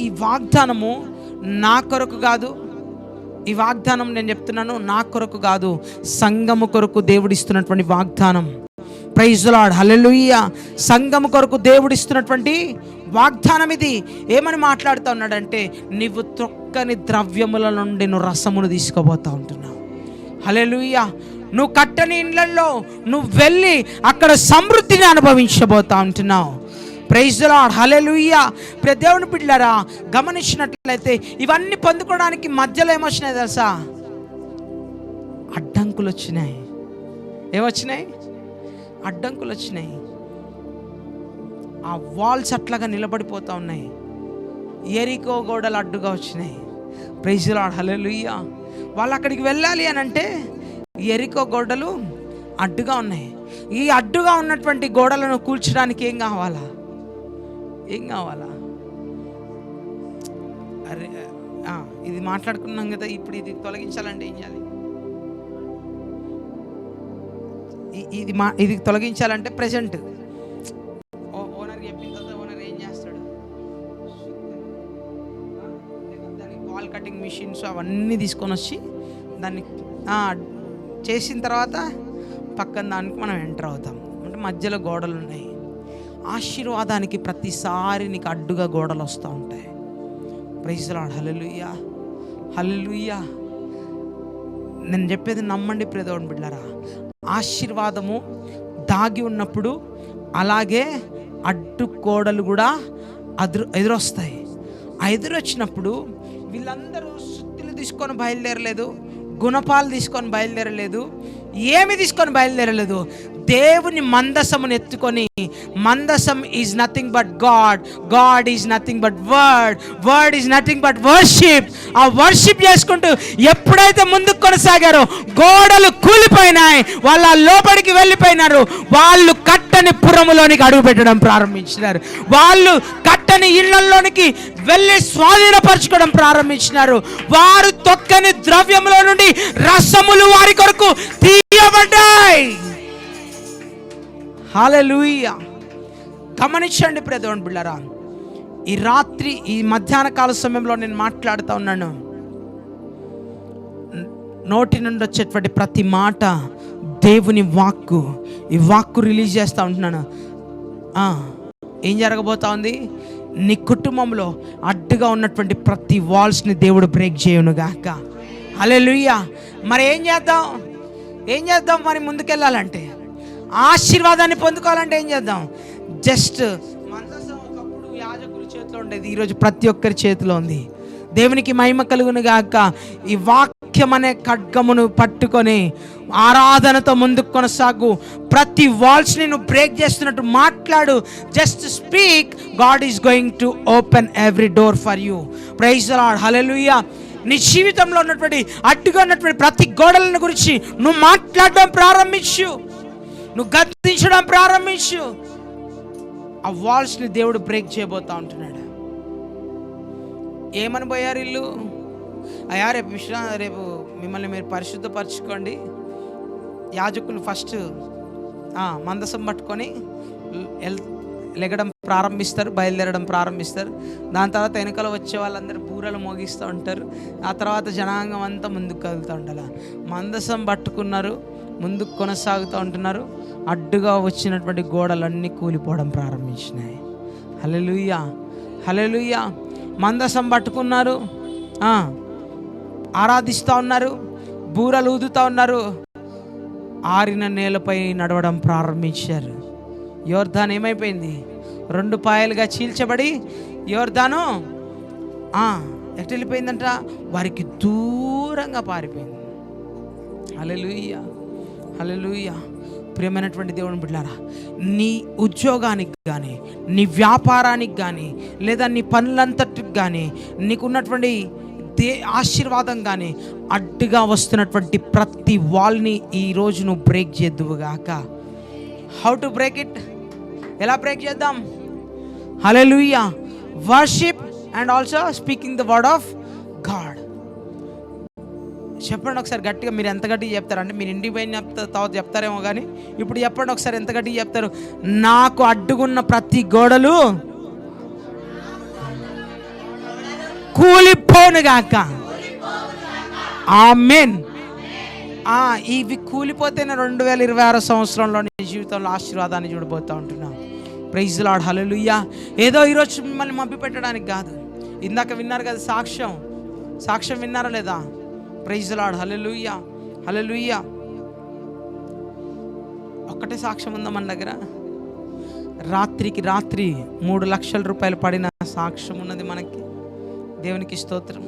ఈ వాగ్దానము నా కొరకు కాదు, ఈ వాగ్దానం నేను చెప్తున్నాను నా కొరకు కాదు, సంఘము కొరకు దేవుడు ఇస్తున్నటువంటి వాగ్దానం. ప్రైజ్ ది లార్డ్, హల్లెలూయా. సంఘం కొరకు దేవుడు ఇస్తున్నటువంటి వాగ్దానం ఇది. ఏమని మాట్లాడుతూ ఉన్నాడంటే, నీవు త్రొక్కని ద్రవ్యముల నుండి నువ్వు రసమును తీసుకోబోతా ఉంటున్నావు. హల్లెలూయా. నువ్వు కట్టని ఇళ్ళల్లో నువ్వు వెళ్ళి అక్కడ సమృద్ధిని అనుభవించబోతా ఉంటున్నావు. Praise the lord, hallelujah. దేవుని బిడ్డలారా, గమనించినట్లయితే ఇవన్నీ పొందుకోవడానికి మధ్యలో ఏమొచ్చినాయి తెలుసా? అడ్డంకులు వచ్చినాయి. ఏమొచ్చినాయి? అడ్డంకులు వచ్చినాయి. ఆ వాల్స్ అట్లాగా నిలబడిపోతూ ఉన్నాయి. ఎరికో గోడలు అడ్డుగా వచ్చినాయి. ప్రైజ్ ది లార్డ్, హల్లెలూయా. వాళ్ళు అక్కడికి వెళ్ళాలి అని అంటే ఎరికో గోడలు అడ్డుగా ఉన్నాయి. ఈ అడ్డుగా ఉన్నటువంటి గోడలను కూల్చడానికి ఏం కావాలా? అరే ఇది మాట్లాడుకున్నాం కదా, ఇప్పుడు ఇది తొలగించాలంటే ఏం చేయాలి? ఇది తొలగించాలంటే ప్రెజెంట్ ఓనర్ చెప్పిన తర్వాత ఓనర్ ఏం చేస్తాడు? దానికి వాల్ కటింగ్ మిషన్స్ అవన్నీ తీసుకొని వచ్చి దాన్ని చేసిన తర్వాత పక్కన దానికి మనం ఎంటర్ అవుతాం. అంటే మధ్యలో గోడలు ఉన్నాయి. ఆశీర్వాదానికి ప్రతిసారి నీకు అడ్డుగా గోడలు వస్తూ ఉంటాయి. ప్రైజ్ ది లార్డ్, హల్లెలూయా, హల్లెలూయా. నేను చెప్పేది నమ్మండి ప్రియదేవుని బిడ్డలారా. ఆశీర్వాదము దాగి ఉన్నప్పుడు అలాగే అడ్డు గోడలు కూడా ఎదురొస్తాయి. ఆ ఎదురొచ్చినప్పుడు వీళ్ళందరూ సుత్తులు తీసుకొని బయలుదేరలేదు, గుణపాలు తీసుకొని బయలుదేరలేదు, ఏమి తీసుకొని బయలుదేరలేదు. దేవుని మందసమును ఎత్తుకొని, మందసం is nothing but God, God is nothing but word, word is nothing but worship. ఆ వర్షిప్ చేసుకుంటూ ఎప్పుడైతే ముందుకు కొనసాగారో గోడలు కూలిపోయినాయి. వాళ్ళ లోపలికి వెళ్ళిపోయినారు. వాళ్ళు కట్టని పురములోనికి అడుగు పెట్టడం ప్రారంభించినారు. వాళ్ళు కట్టని ఇళ్లలోనికి వెళ్ళి స్వాధీనపరచుకోవడం ప్రారంభించినారు. వారు తొక్కని ద్రవ్యముల నుండి రసములు వారి కొరకు తీయబడ్డాయి. హల్లెలూయా. గమనించండి ప్రియదేవుని బిడ్డలారా, ఈ రాత్రి ఈ మధ్యాహ్న కాల సమయంలో నేను మాట్లాడుతూ ఉన్నాను. నోటి నుండి వచ్చేటువంటి ప్రతి మాట దేవుని వాక్కు. ఈ వాక్కు రిలీజ్ చేస్తూ ఉంటున్నాను. ఏం జరగబోతా ఉంది? నీ కుటుంబంలో అడ్డుగా ఉన్నటువంటి ప్రతి వాల్స్ని దేవుడు బ్రేక్ చేయను గాక. హల్లెలూయా. మరి ఏం చేద్దాం? మరి ముందుకెళ్ళాలంటే, ఆశీర్వాదాన్ని పొందుకోవాలంటే ఏం చేద్దాం? జస్ట్ మందసం ఒకప్పుడు యాజకుల చేతిలో ఉండేది, ఈరోజు ప్రతి ఒక్కరి చేతిలో ఉంది. దేవునికి మహిమ కలుగును గాక. ఈ వాక్యం అనే ఖడ్గమును పట్టుకొని ఆరాధనతో ముందుకు కొనసాగు. ప్రతి వాల్స్ని నువ్వు బ్రేక్ చేస్తున్నట్టు మాట్లాడు. Just speak. God is going to open every door for you. Praise the lord, hallelujah. నీ జీవితంలో ఉన్నటువంటి అడ్డుగా ఉన్నటువంటి ప్రతి గోడలను గురించి నువ్వు మాట్లాడడం ప్రారంభించు, నువ్వు గద్దించడం ప్రారంభించు. ఆ వాల్స్ని దేవుడు బ్రేక్ చేయబోతా ఉంటున్నాడు. ఏమని పోయారు ఇల్లు? అయ్యా రేపు మిమ్మల్ని మీరు పరిశుద్ధపరచుకోండి. యాజకులు ఫస్ట్ మందసం పట్టుకొని బయలుదేరడం ప్రారంభిస్తారు. దాని తర్వాత వెనుకలో వచ్చే వాళ్ళందరూ బూరలు మోగిస్తూ ఉంటారు. ఆ తర్వాత జనాంగం అంతా ముందుకు కదులుతూ ఉండాలి. మందసం పట్టుకున్నారు, ముందుకు కొనసాగుతూ ఉంటున్నారు. అడ్డుగా వచ్చినటువంటి గోడలన్నీ కూలిపోవడం ప్రారంభించినాయి. హల్లెలూయా, హల్లెలూయా. మందసం పట్టుకున్నారు, ఆరాధిస్తూ ఉన్నారు, బూరలు ఊదుతూ ఉన్నారు. ఆరిన నేలపై నడవడం ప్రారంభించారు. యోర్దాను ఏమైపోయింది? 2 పాయలుగా చీల్చబడి యోర్దాను ఎటు వెళ్ళిపోయిందంట? వారికి దూరంగా పారిపోయింది. హల్లెలూయా, హల్లెలూయా. ప్రియమైనటువంటి దేవుని బిడ్డలారా, నీ ఉద్యోగానికి కానీ, నీ వ్యాపారానికి కానీ, లేదా నీ పనులంతటికి కానీ, నీకున్నటువంటి ఆశీర్వాదం కానీ అడ్డుగా వస్తున్నటువంటి ప్రతి వాల్ని ఈరోజు నువ్వు బ్రేక్ చేద్దువుగాక. How to break it? ఎలా బ్రేక్ చేద్దాం? Hallelujah. Worship and also speaking the word of God. చెప్పండి ఒకసారి గట్టిగా. మీరు ఎంత గట్టిగా చెప్తారంటే, మీరు ఇంటికి పోయిన తర్వాత చెప్తారేమో కానీ ఇప్పుడు చెప్పండి ఒకసారి, ఎంత గట్టిగా చెప్తారు? నాకు అడ్డుకున్న ప్రతి గోడలు కూలిపోనుగాక. ఆమేన్. ఇవి కూలిపోతేనే 2026 సంవత్సరంలో నీ జీవితంలో ఆశీర్వాదాన్ని చూడబోతూ ఉంటున్నాం. ప్రైజ్ లార్డ్, హల్లెలూయా. ఏదో ఈరోజు మిమ్మల్ని మభ్య పెట్టడానికి కాదు. ఇందాక విన్నారు కదా సాక్ష్యం విన్నారా లేదా? ప్రైజ్ లార్డ్, హల్లెలూయా, హల్లెలూయా. ఒక్కటే సాక్ష్యం ఉందా మన దగ్గర? రాత్రికి రాత్రి 3 లక్షల రూపాయలు పడిన సాక్ష్యం ఉన్నది మనకి. దేవునికి స్తోత్రం.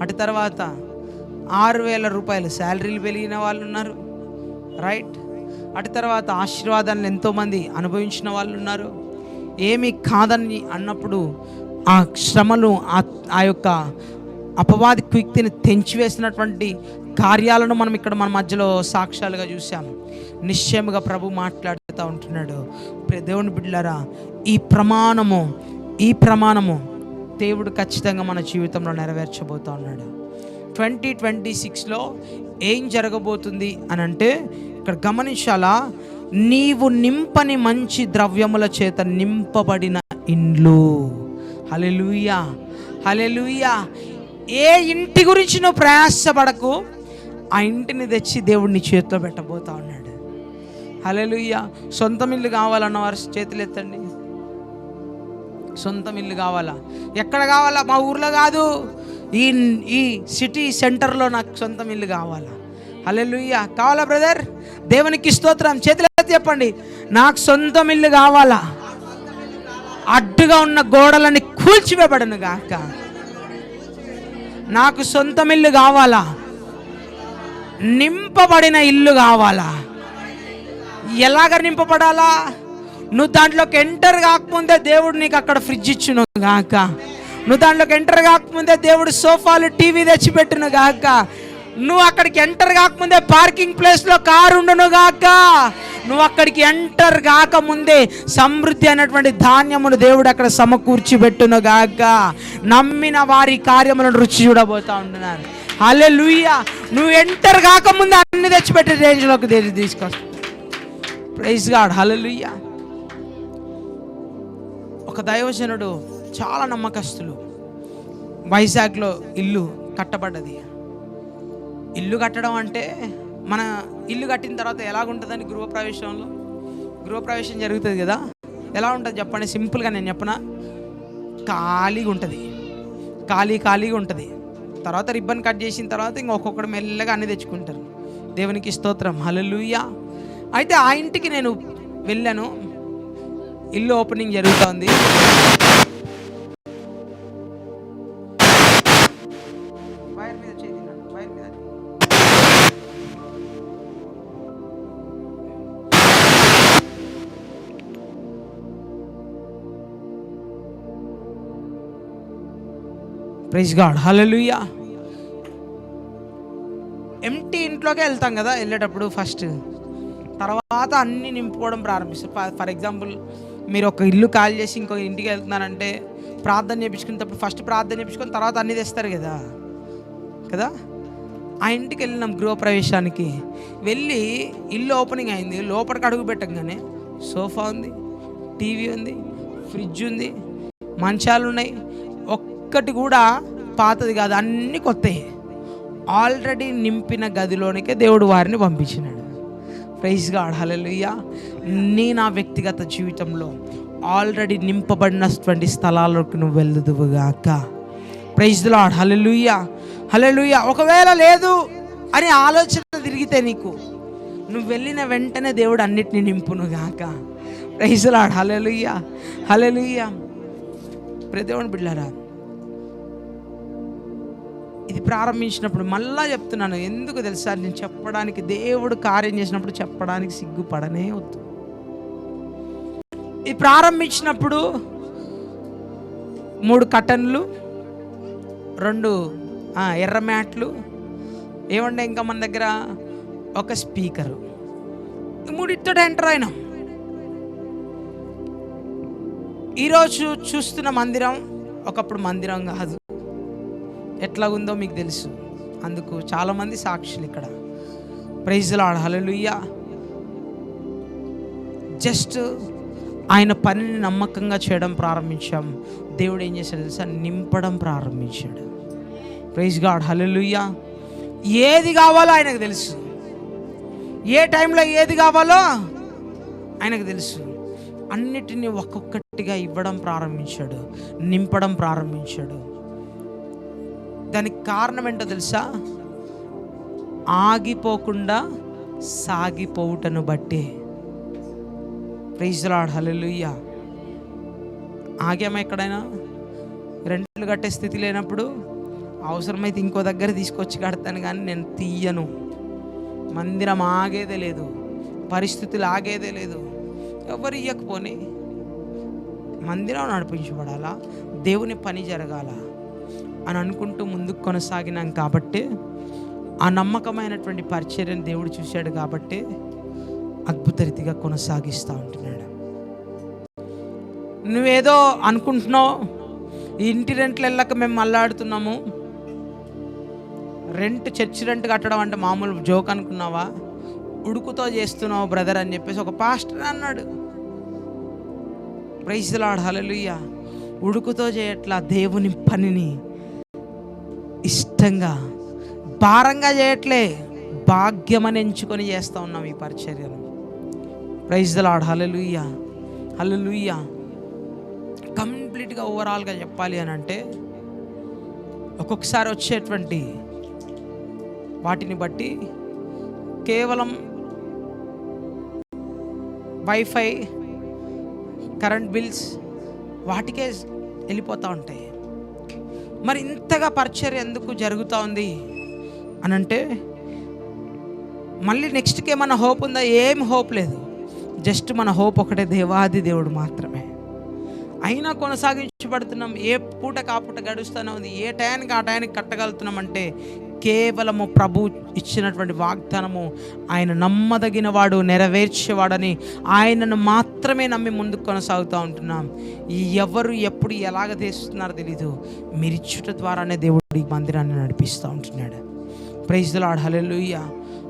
అటు తర్వాత 6,000 రూపాయలు శాలరీలు పెరిగిన వాళ్ళు ఉన్నారు, రైట్. అటు తర్వాత ఆశీర్వాదాలను ఎంతోమంది అనుభవించిన వాళ్ళు ఉన్నారు. ఏమీ కాదని అన్నప్పుడు ఆ శ్రమలు, ఆ యొక్క అపవాది వ్యక్తిని తెంచివేసినటువంటి కార్యాలను మనం ఇక్కడ మన మధ్యలో సాక్ష్యాలుగా చూసాము. నిశ్చయముగా ప్రభు మాట్లాడుతూ ఉంటున్నాడు. దేవుని బిడ్డలారా, ఈ ప్రమాణము దేవుడు ఖచ్చితంగా మన జీవితంలో నెరవేర్చబోతూ ఉన్నాడు. 2026లో ఏం జరగబోతుంది అని అంటే ఇక్కడ గమనించాలా, నీవు నింపని మంచి ద్రవ్యముల చేత నింపబడిన ఇండ్లు. హల్లెలూయా, హల్లెలూయా. ఏ ఇంటి గురించి నువ్వు ప్రయాసపడకు, ఆ ఇంటిని తెచ్చి దేవుడిని చేతిలో పెట్టబోతా ఉన్నాడు. హల్లెలూయా. సొంతం ఇల్లు కావాలన్న వారు చేతులు ఎత్తండి. సొంతం ఇల్లు కావాలా? ఎక్కడ కావాలా? మా ఊర్లో కాదు, ఈ సిటీ సెంటర్లో నాకు సొంతం ఇల్లు కావాలా? హల్లెలూయా. కావాలా బ్రదర్? దేవునికి స్తోత్రం. చేతులు ఎత్తి చెప్పండి, నాకు సొంతం ఇల్లు కావాలా. అడ్డుగా ఉన్న గోడలని కూల్చివేయబడను గాక. నాకు సొంతం ఇల్లు కావాలా, నింపబడిన ఇల్లు కావాలా. ఎలాగ నింపబడాలా? నువ్వు దాంట్లోకి ఎంటర్ కాకముందే దేవుడు నీకు అక్కడ ఫ్రిడ్జ్ ఇచ్చును గాక. నువ్వు దాంట్లోకి ఎంటర్ కాకముందే దేవుడు సోఫాలు, టీవీ తెచ్చిపెట్టును గాక. నువ్వు అక్కడికి ఎంటర్ కాకముందే పార్కింగ్ ప్లేస్లో కారు ఉండును గాక. నువ్వు అక్కడికి ఎంటర్ కాకముందే సమృద్ధి అనేటువంటి ధాన్యమును దేవుడు అక్కడ సమకూర్చి పెట్టును గాక. నమ్మిన వారి కార్యములను రుచి చూడబోతా ఉంటున్నారు. హల్లెలూయా. నువ్వు ఎంటర్ కాకముందే అన్ని తెచ్చిపెట్టే రేంజ్లోకి తీసుకొస్తా. ప్రైజ్ గాడ్, హల్లెలూయా. ఒక దైవజనుడు, చాలా నమ్మకస్తులు, వైజాగ్లో ఇల్లు కట్టబడ్డది. ఇల్లు కట్టడం అంటే మన ఇల్లు కట్టిన తర్వాత ఎలాగుంటుందని గృహప్రవేశం జరుగుతుంది కదా, ఎలా ఉంటుంది చెప్పండి? సింపుల్గా నేను చెప్పనా, ఖాళీగా ఉంటుంది. ఖాళీగా ఉంటుంది. తర్వాత రిబ్బన్ కట్ చేసిన తర్వాత ఒక్కొక్కడు మెల్లగా అన్ని తెచ్చుకుంటారు. దేవునికి స్తోత్రం, హల్లెలూయా. అయితే ఆ ఇంటికి నేను వెళ్ళాను. ఇల్లు ఓపెనింగ్ జరుగుతోంది. ప్రైజ్ గాడ్, హల్లెలూయా. ఎంటీ ఇంట్లోకే వెళ్తాం కదా వెళ్ళేటప్పుడు ఫస్ట్, తర్వాత అన్నీ నింపుకోవడం ప్రారంభిస్తాం. ఫర్ ఎగ్జాంపుల్, మీరు ఒక ఇల్లు ఖాళీ చేసి ఇంకో ఇంటికి వెళ్తున్నారంటే ప్రార్థన చేయించుకునేటప్పుడు ఫస్ట్ ప్రార్థన చేయించుకొని తర్వాత అన్నీ తెస్తారు కదా. ఆ ఇంటికి వెళ్ళినాం గృహప్రవేశానికి. వెళ్ళి ఇల్లు ఓపెనింగ్ అయింది. లోపలికి అడుగు పెట్టగానే సోఫా ఉంది, టీవీ ఉంది, ఫ్రిడ్జ్ ఉంది, మంచాలు ఉన్నాయి. ఒక్కటి కూడా పాతది కాదు, అన్నీ కొత్తవి. ఆల్రెడీ నింపిన గదిలోనికే దేవుడు వారిని పంపించినాడు. ప్రైజ్ గాడ్, హల్లెలూయా. నా వ్యక్తిగత జీవితంలో ఆల్రెడీ నింపబడినటువంటి స్థలాలకు నువ్వు వెళ్దువుగాక. ప్రైజ్ లార్డ్, హల్లెలూయా, హల్లెలూయా. ఒకవేళ లేదు అని ఆలోచన తిరిగితే నువ్వు వెళ్ళిన వెంటనే దేవుడు అన్నిటినీ నింపునుగాక. ప్రైజ్ లార్డ్, హల్లెలూయా, హల్లెలూయా. దేవుని బిడ్డలారా, ఇది ప్రారంభించినప్పుడు మళ్ళా చెప్తున్నాను, ఎందుకు తెలుసా? నేను చెప్పడానికి, దేవుడు కార్యం చేసినప్పుడు చెప్పడానికి సిగ్గుపడనే వద్దు. ఇది ప్రారంభించినప్పుడు 3 కర్టన్లు, 2 ఎర్ర మ్యాట్లు, ఏమంటే ఇంకా మన దగ్గర ఒక స్పీకరు, 3 ఎంటర్ అయినాం. ఈరోజు చూస్తున్న మందిరం ఒకప్పుడు మందిరం కాదు. ఎట్లా ఉందో మీకు తెలుసు. అందుకు చాలామంది సాక్షులు ఇక్కడ. Praise Lord, hallelujah. జస్ట్ ఆయన పనిని నమ్మకంగా చేయడం ప్రారంభించాం. దేవుడు ఏం చేశాడు తెలుసా? నింపడం ప్రారంభించాడు. ప్రైజ్ గాడ్, హల్లెలూయా. ఏది కావాలో ఆయనకు తెలుసు, ఏ టైంలో ఏది కావాలో ఆయనకు తెలుసు. అన్నిటినీ ఒక్కొక్కటిగా ఇవ్వడం ప్రారంభించాడు, నింపడం ప్రారంభించాడు. దానికి కారణం ఏంటో తెలుసా? ఆగిపోకుండా సాగిపోవుటను బట్టి. ప్రైజ్ ది లార్డ్, హల్లెలూయా. ఆగామా ఎక్కడైనా? రెంట్లు కట్టే స్థితి లేనప్పుడు అవసరమైతే ఇంకో దగ్గర తీసుకొచ్చి కడతాను, కానీ నేను తీయను. మందిరం ఆగేదే లేదు, పరిస్థితులు ఆగేదే లేదు. ఎవరు ఇవ్వకపోని మందిరం నడిపించబడాలా, దేవుని పని జరగాల అని అనుకుంటూ ముందుకు కొనసాగినాం. కాబట్టి ఆ నమ్మకమైనటువంటి పరిచర్యను దేవుడు చూశాడు, కాబట్టి అద్భుత రీతిగా కొనసాగిస్తూ ఉంటున్నాడు. నువ్వేదో అనుకుంటున్నావు, ఇంటి రెంట్లు వెళ్ళక మేము మళ్ళాడుతున్నాము, చర్చ్ రెంట్ కట్టడం అంటే మామూలు జోక్ అనుకున్నావా? ఉడుకుతో చేస్తున్నావు బ్రదర్ అని చెప్పేసి ఒక పాస్టర్ అన్నాడు. ప్రైజ్ ది లార్డ్, హల్లెలూయా. ఉడుకుతో చేయట్లా, దేవుని పనిని ఇష్టంగా భారంగా చేయట్లే, భాగ్యమని ఎంచుకొని చేస్తూ ఉన్నాం ఈ పరిచర్యను. ప్రైజ్ ది లార్డ్, హల్లెలూయా, హల్లెలూయా. కంప్లీట్గా ఓవరాల్గా చెప్పాలి అని అంటే ఒక్కొక్కసారి వచ్చేటువంటి వాటిని బట్టి కేవలం వైఫై, కరెంట్ బిల్స్ వాటికే వెళ్ళిపోతూ ఉంటాయి. మరి ఇంతగా పరిచర్య ఎందుకు జరుగుతూ ఉంది అని అంటే, మళ్ళీ నెక్స్ట్కి ఏమన్నా హోప్ ఉందా? ఏం హోప్ లేదు. జస్ట్ మన హోప్ ఒకటే, దేవాది దేవుడు మాత్రమే. అయినా కొనసాగించబడుతున్నాం. ఏ పూట కాపూట గడుస్తూనే ఉంది. ఏ టయానికి ఆ టయానికి కట్టగలుగుతున్నామంటే కేవలము ప్రభు ఇచ్చినటువంటి వాగ్దానము, ఆయన నమ్మదగిన వాడు, నెరవేర్చేవాడని ఆయనను మాత్రమే నమ్మి ముందుకు కొనసాగుతూ ఉంటున్నాం. ఎవరు ఎప్పుడు ఎలాగ తీస్తున్నారో తెలీదు. మీరు ఇచ్చుట ద్వారానే దేవుడు ఈ మందిరాన్ని నడిపిస్తూ ఉంటున్నాడు. Praise the lord, hallelujah,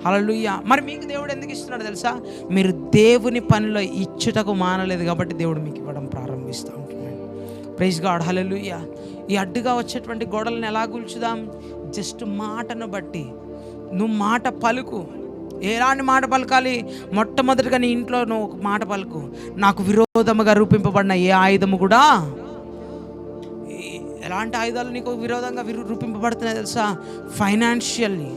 hallelujah. మరి మీకు దేవుడు ఎందుకు ఇస్తున్నాడు తెలుసా? మీరు దేవుని పనిలో ఇచ్చుటకు మానలేదు కాబట్టి దేవుడు మీకు ఇవ్వడం ప్రారంభిస్తూ ఉంటున్నాడు. ప్రైజ్ గాడ్, హల్లెలూయా. ఈ అడ్డుగా వచ్చేటువంటి గోడలను ఎలా కూల్చుదాం? జస్ట్ మాటను బట్టి. నువ్వు మాట పలుకు. ఎలాంటి మాట పలకాలి? మొట్టమొదటిగా నీ ఇంట్లో నువ్వు ఒక మాట పలుకు, నాకు విరోధముగా రూపింపబడిన ఏ ఆయుధము కూడా. ఎలాంటి ఆయుధాలు నీకు విరోధంగా రూపింపబడుతున్నాయి తెలుసా? ఫైనాన్షియల్లీ,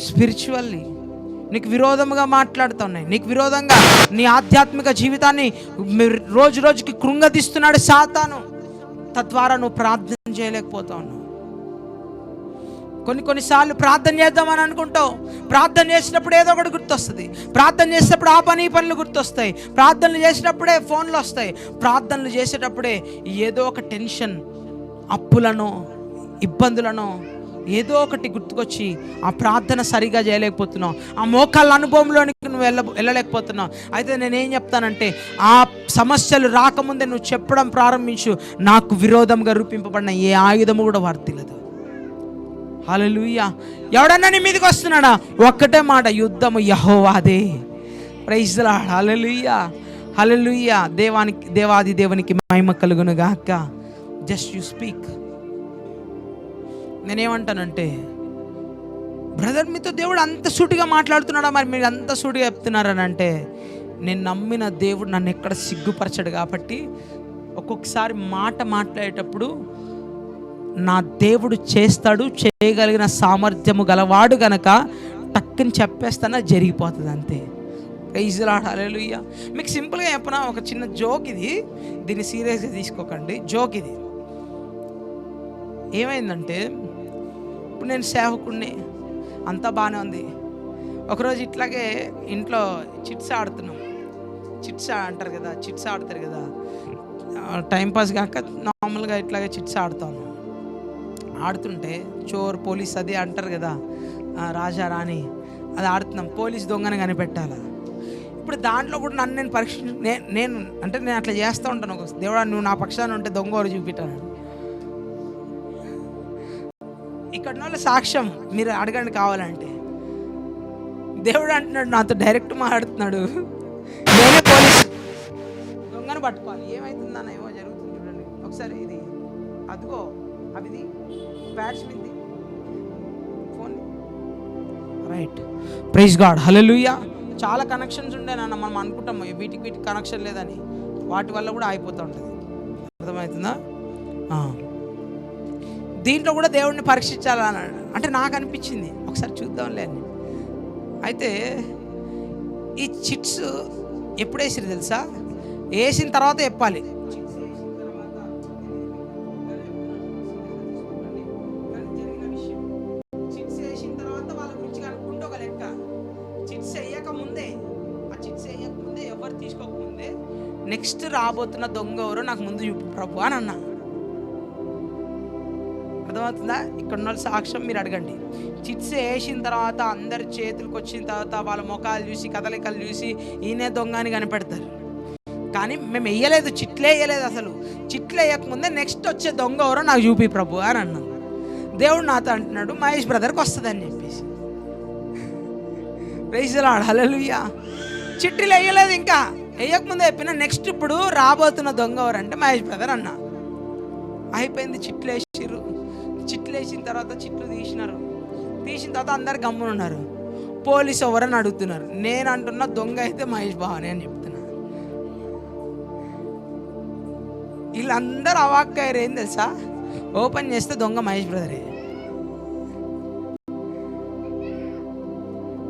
స్పిరిచువల్లీ నీకు విరోధముగా మాట్లాడుతున్నాయి. నీకు విరోధంగా నీ ఆధ్యాత్మిక జీవితాన్ని రోజు రోజుకి కృంగదీస్తున్నాడు సాతాను. తద్వారా నువ్వు ప్రార్థన చేయలేకపోతా ఉన్నావు. కొన్నిసార్లు ప్రార్థన చేద్దామని అనుకుంటావు. ప్రార్థన చేసినప్పుడు ఏదో ఒకటి గుర్తొస్తుంది. ప్రార్థన చేసేటప్పుడు ఆ పనులు గుర్తొస్తాయి. ప్రార్థనలు చేసేటప్పుడే ఫోన్లు వస్తాయి. ప్రార్థనలు చేసేటప్పుడే ఏదో ఒక టెన్షన్, అప్పులను, ఇబ్బందులను ఏదో ఒకటి గుర్తుకొచ్చి ఆ ప్రార్థన సరిగా చేయలేకపోతున్నావు. ఆ మోకాళ్ళ అనుభవంలోనికి నువ్వు వెళ్ళలేకపోతున్నావు. అయితే నేనేం చెప్తానంటే, ఆ సమస్యలు రాకముందే నువ్వు చెప్పడం ప్రారంభించు, నాకు విరోధంగా రూపింపబడిన ఏ ఆయుధము కూడా వర్తిల్లదు. హల్లెలూయా. ఎవడన్నా నీ మీదకి వస్తున్నాడా? ఒక్కటే మాట, యుద్ధము యెహోవాదే. Praise the lord, hallelujah, hallelujah. దేవాది దేవునికి మహిమ కలుగును గాక. Just you speak. నేనేమంటానంటే, బ్రదర్ మీతో దేవుడు అంత సూటిగా మాట్లాడుతున్నాడా? మరి మీరు అంత సూటిగా చెప్తున్నారని అంటే, నేను నమ్మిన దేవుడు నన్ను ఎక్కడ సిగ్గుపరచడు. కాబట్టి ఒక్కొక్కసారి మాట మాట్లాడేటప్పుడు నా దేవుడు చేస్తాడు, చేయగలిగిన సామర్థ్యము గలవాడు గనక టక్కుని చెప్పేస్తానా, జరిగిపోతుంది అంతే. ప్రైజ్ ది లార్డ్, హల్లెలూయా. మీకు సింపుల్గా చెప్పనా, ఒక చిన్న జోక్ ఇది, దీన్ని సీరియస్గా తీసుకోకండి. జోక్ ఇది. ఏమైందంటే, ఇప్పుడు నేను సేవకుడిని, అంతా బాగానే ఉంది. ఒకరోజు ఇట్లాగే ఇంట్లో చిట్స్ ఆడుతున్నాం. చిట్స్ అంటారు కదా, చిట్స్ ఆడతారు కదా, టైంపాస్ కాక నార్మల్గా ఇట్లాగే చిట్స్ ఆడుతాను. ఆడుతుంటే చోర్ పోలీస్ అది అంటారు కదా, రాజా రాణి, అది ఆడుతున్నాం. పోలీస్ దొంగని కనిపెట్టాలి. ఇప్పుడు దాంట్లో కూడా నన్ను నేను నేను అట్లా చేస్తూ ఉంటాను. ఒక దేవుడా, నువ్వు నా పక్షాన ఉంటే దొంగ వారు చూపిట్టాను. ఇక్కడ వాళ్ళ సాక్ష్యం మీరు అడగండి కావాలంటే. దేవుడు అంటున్నాడు, నాతో డైరెక్ట్ మాట్లాడుతున్నాడు, నేనే పోలీసు దొంగను పట్టుకోవాలి. ఏమవుతుందన్న, ఏమో జరుగుతుంది చూడండి ఒకసారి. ఇది అదిగో, అవిది బ్యాట్స్మెన్ది రైట్, ప్రైజ్ గాడ్, హల్లెలూయా. చాలా కనెక్షన్స్ ఉండేనన్న మనం అనుకుంటాం వీటికి కనెక్షన్ లేదని, వాటి వల్ల కూడా అయిపోతూ ఉంటుంది. అర్థమవుతుందా? దీంట్లో కూడా దేవుడిని పరీక్షించాలని అంటే నాకు అనిపించింది, ఒకసారి చూద్దాంలే అని. అయితే ఈ చిట్స్ ఎప్పుడు వేసిరు తెలుసా? వేసిన తర్వాత చెప్పాలి. చిట్స్ వేసిన తర్వాత వాళ్ళ గురించి కనుక్కుంటే ఒక లెక్క, చిట్స్ వేయకముందే, ఆ చిట్స్ వేయకముందే ఎవరు తీసుకోకముందే నెక్స్ట్ రాబోతున్న దొంగ ఎవరో నాకు ముందు చూపు ప్రభు అని అన్నా. అర్థమవుతుందా? ఇక్కడ ఉన్న సాక్ష్యం మీరు అడగండి. చిట్స్ వేసిన తర్వాత అందరి చేతులకు వచ్చిన తర్వాత వాళ్ళ ముఖాలు చూసి కదలికలు చూసి ఈయనే దొంగ అని కనిపెడతారు. కానీ మేము వేయలేదు, చిట్లే వేయలేదు. అసలు చిట్లు వేయకముందే నెక్స్ట్ వచ్చే దొంగ ఎవరో నాకు చూపి ప్రభు అని అన్నాను. దేవుడు నాతో అంటున్నాడు మహేష్ బ్రదర్కి వస్తుంది అని చెప్పేసి. ప్రైజ్ ది లార్డ్, హల్లెలూయా. చిట్లు వేయలేదు, ఇంకా వేయకముందే చెప్పిన నెక్స్ట్ ఇప్పుడు రాబోతున్న దొంగ ఎవరంటే మహేష్ బ్రదర్ అన్న. అయిపోయింది, చిట్లు వేసిర్రు. చిట్లు వేసిన తర్వాత చిట్లు తీసిన తర్వాత అందరు గమ్మున ఉన్నారు. పోలీసు ఎవరని అడుగుతున్నారు. నేను అంటున్నా దొంగ అయితే మహేష్ బావనే అని చెప్తున్నా. వీళ్ళందరూ అవాక్కయ్యారు. ఏం తెలుసా? ఓపెన్ చేస్తే దొంగ మహేష్ బ్రదరే.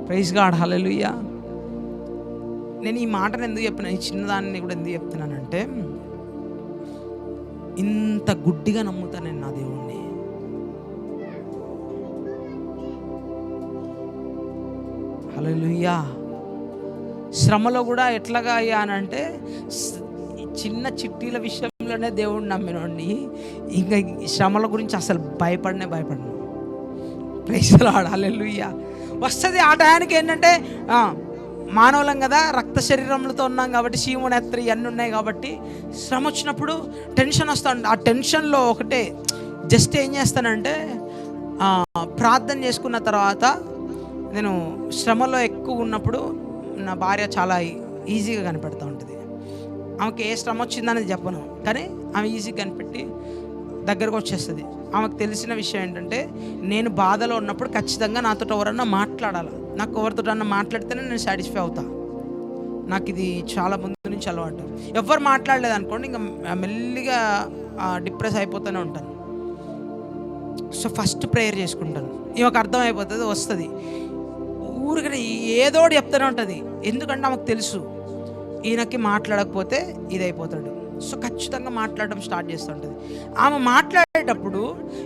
ప్రైజ్ గాడ్, హల్లెలూయా. నేను ఈ మాటను ఎందుకు చెప్పినా, ఈ చిన్నదాన్ని కూడా ఎందుకు చెప్తున్నానంటే, ఇంత గుడ్డిగా నమ్ముతాను నేను నా దేవుణ్ణి. హల్లెలూయా. శ్రమలో కూడా ఎట్లాగా అయ్యానంటే, చిన్న చిట్టీల విషయంలోనే దేవుడిని నమ్మినండి. ఇంకా శ్రమల గురించి అసలు భయపడను. ప్రైజ్ ది లార్డ్, హల్లెలూయా. వస్తుంది ఆ టయానికి. ఏంటంటే మానవులం కదా, రక్త శరీరములతో ఉన్నాం కాబట్టి, శీమోనేత్ర ఇవన్నీ ఉన్నాయి కాబట్టి, శ్రమ వచ్చినప్పుడు టెన్షన్ వస్తుంది. ఆ టెన్షన్లో ఒకటే జస్ట్ ఏం చేస్తానంటే, ప్రార్థన చేసుకున్న తర్వాత నేను శ్రమలో ఎక్కువ ఉన్నప్పుడు నా భార్య చాలా ఈజీగా కనిపెడుతూ ఉంటుంది. ఆమెకి ఏ శ్రమ వచ్చిందనేది చెప్పను, కానీ ఆమె ఈజీగా కనిపెట్టి దగ్గరకు వచ్చేస్తుంది. ఆమెకు తెలిసిన విషయం ఏంటంటే, నేను బాధలో ఉన్నప్పుడు ఖచ్చితంగా నాతో ఎవరన్నా మాట్లాడాలి. నాకు ఎవరితో మాట్లాడితేనే నేను సాటిస్ఫై అవుతా. నాకు ఇది చాలా ముందు నుంచి అలవాటు. ఎవరు మాట్లాడలేదు అనుకోండి, ఇంకా మెల్లిగా డిప్రెస్ అయిపోతూనే ఉంటాను. సో ఫస్ట్ ప్రేయర్ చేసుకుంటాను. ఈమెకు అర్థమైపోతుంది, వస్తుంది. ఊరికనే ఏదోటి చెప్తూనే ఉంటుంది. ఎందుకంటే ఆమెకు తెలుసు ఈయనకి మాట్లాడకపోతే ఇది అయిపోతాడు. సో ఖచ్చితంగా మాట్లాడడం స్టార్ట్ చేస్తుంటుంది. ఆమె మాట్లాడేటప్పుడు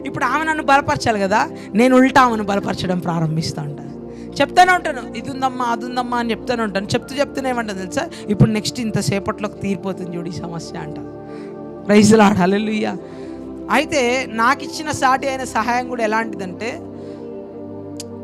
ఇప్పుడు ఆమె నన్ను బలపరచాలి కదా, నేను ఉల్టా ఆమెను బలపరచడం ప్రారంభిస్తూ ఉంటాను. చెప్తానే ఉంటాను, ఇది ఉందమ్మా అది ఉందమ్మా అని చెప్తానే ఉంటాను. చెప్తూనే ఏమంటాను తెలుసా, ఇప్పుడు నెక్స్ట్ ఇంతసేపట్లోకి తీరిపోతుంది చూడు ఈ సమస్య అంట. Praise the lord, hallelujah. అయితే నాకు ఇచ్చిన సాటి అయిన సహాయం కూడా ఎలాంటిదంటే,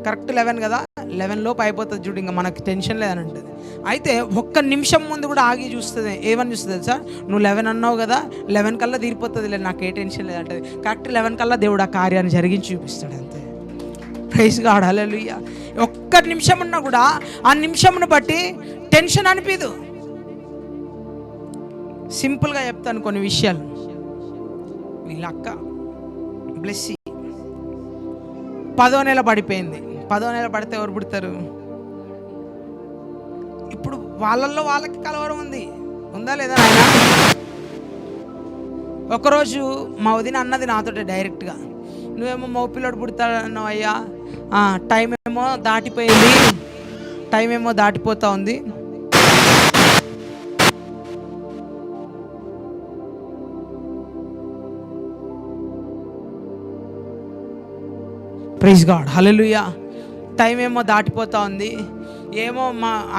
కరెక్ట్ 11 కదా, 11 లోపు అయిపోతుంది చూడు, ఇంకా మనకు టెన్షన్ లేదని ఉంటుంది. అయితే ఒక్క నిమిషం ముందు కూడా ఆగి చూస్తుంది. ఏమని చూస్తుంది తెలుసా, నువ్వు 11 అన్నావు కదా, 11 కల్లా తీరిపోతుంది లేదు, నాకు ఏ టెన్షన్ లేదంటది. కరెక్ట్ 11 కల్లా దేవుడు ఆ కార్యాన్ని జరిగించి చూపిస్తాడు అంతే. ప్రైజ్ గాడ్, హల్లెలూయా. ఒక్క నిమిషం ఉన్నా కూడా ఆ నిమిషంను బట్టి టెన్షన్ అనిపించదు. సింపుల్గా చెప్తాను కొన్ని విషయాలు. వీళ్ళ అక్క బ్లెస్సీ 10వ నెల పడిపోయింది. 10వ నెల పడితే ఎవరు పుడతారు? ఇప్పుడు వాళ్ళల్లో వాళ్ళకి కలవరం ఉందా లేదా నాయనా? ఒకరోజు మా వదిన అన్నది నాతోటి డైరెక్ట్గా, నువ్వేమో మగపిల్లడు పుడతాడన్నావు అయ్యా, టైం ఏమో దాటిపోయింది, టైం ఏమో దాటిపోతా ఉంది, ప్రైజ్ గాడ్, హల్లెలూయా. టైం ఏమో దాటిపోతా ఉంది, ఏమో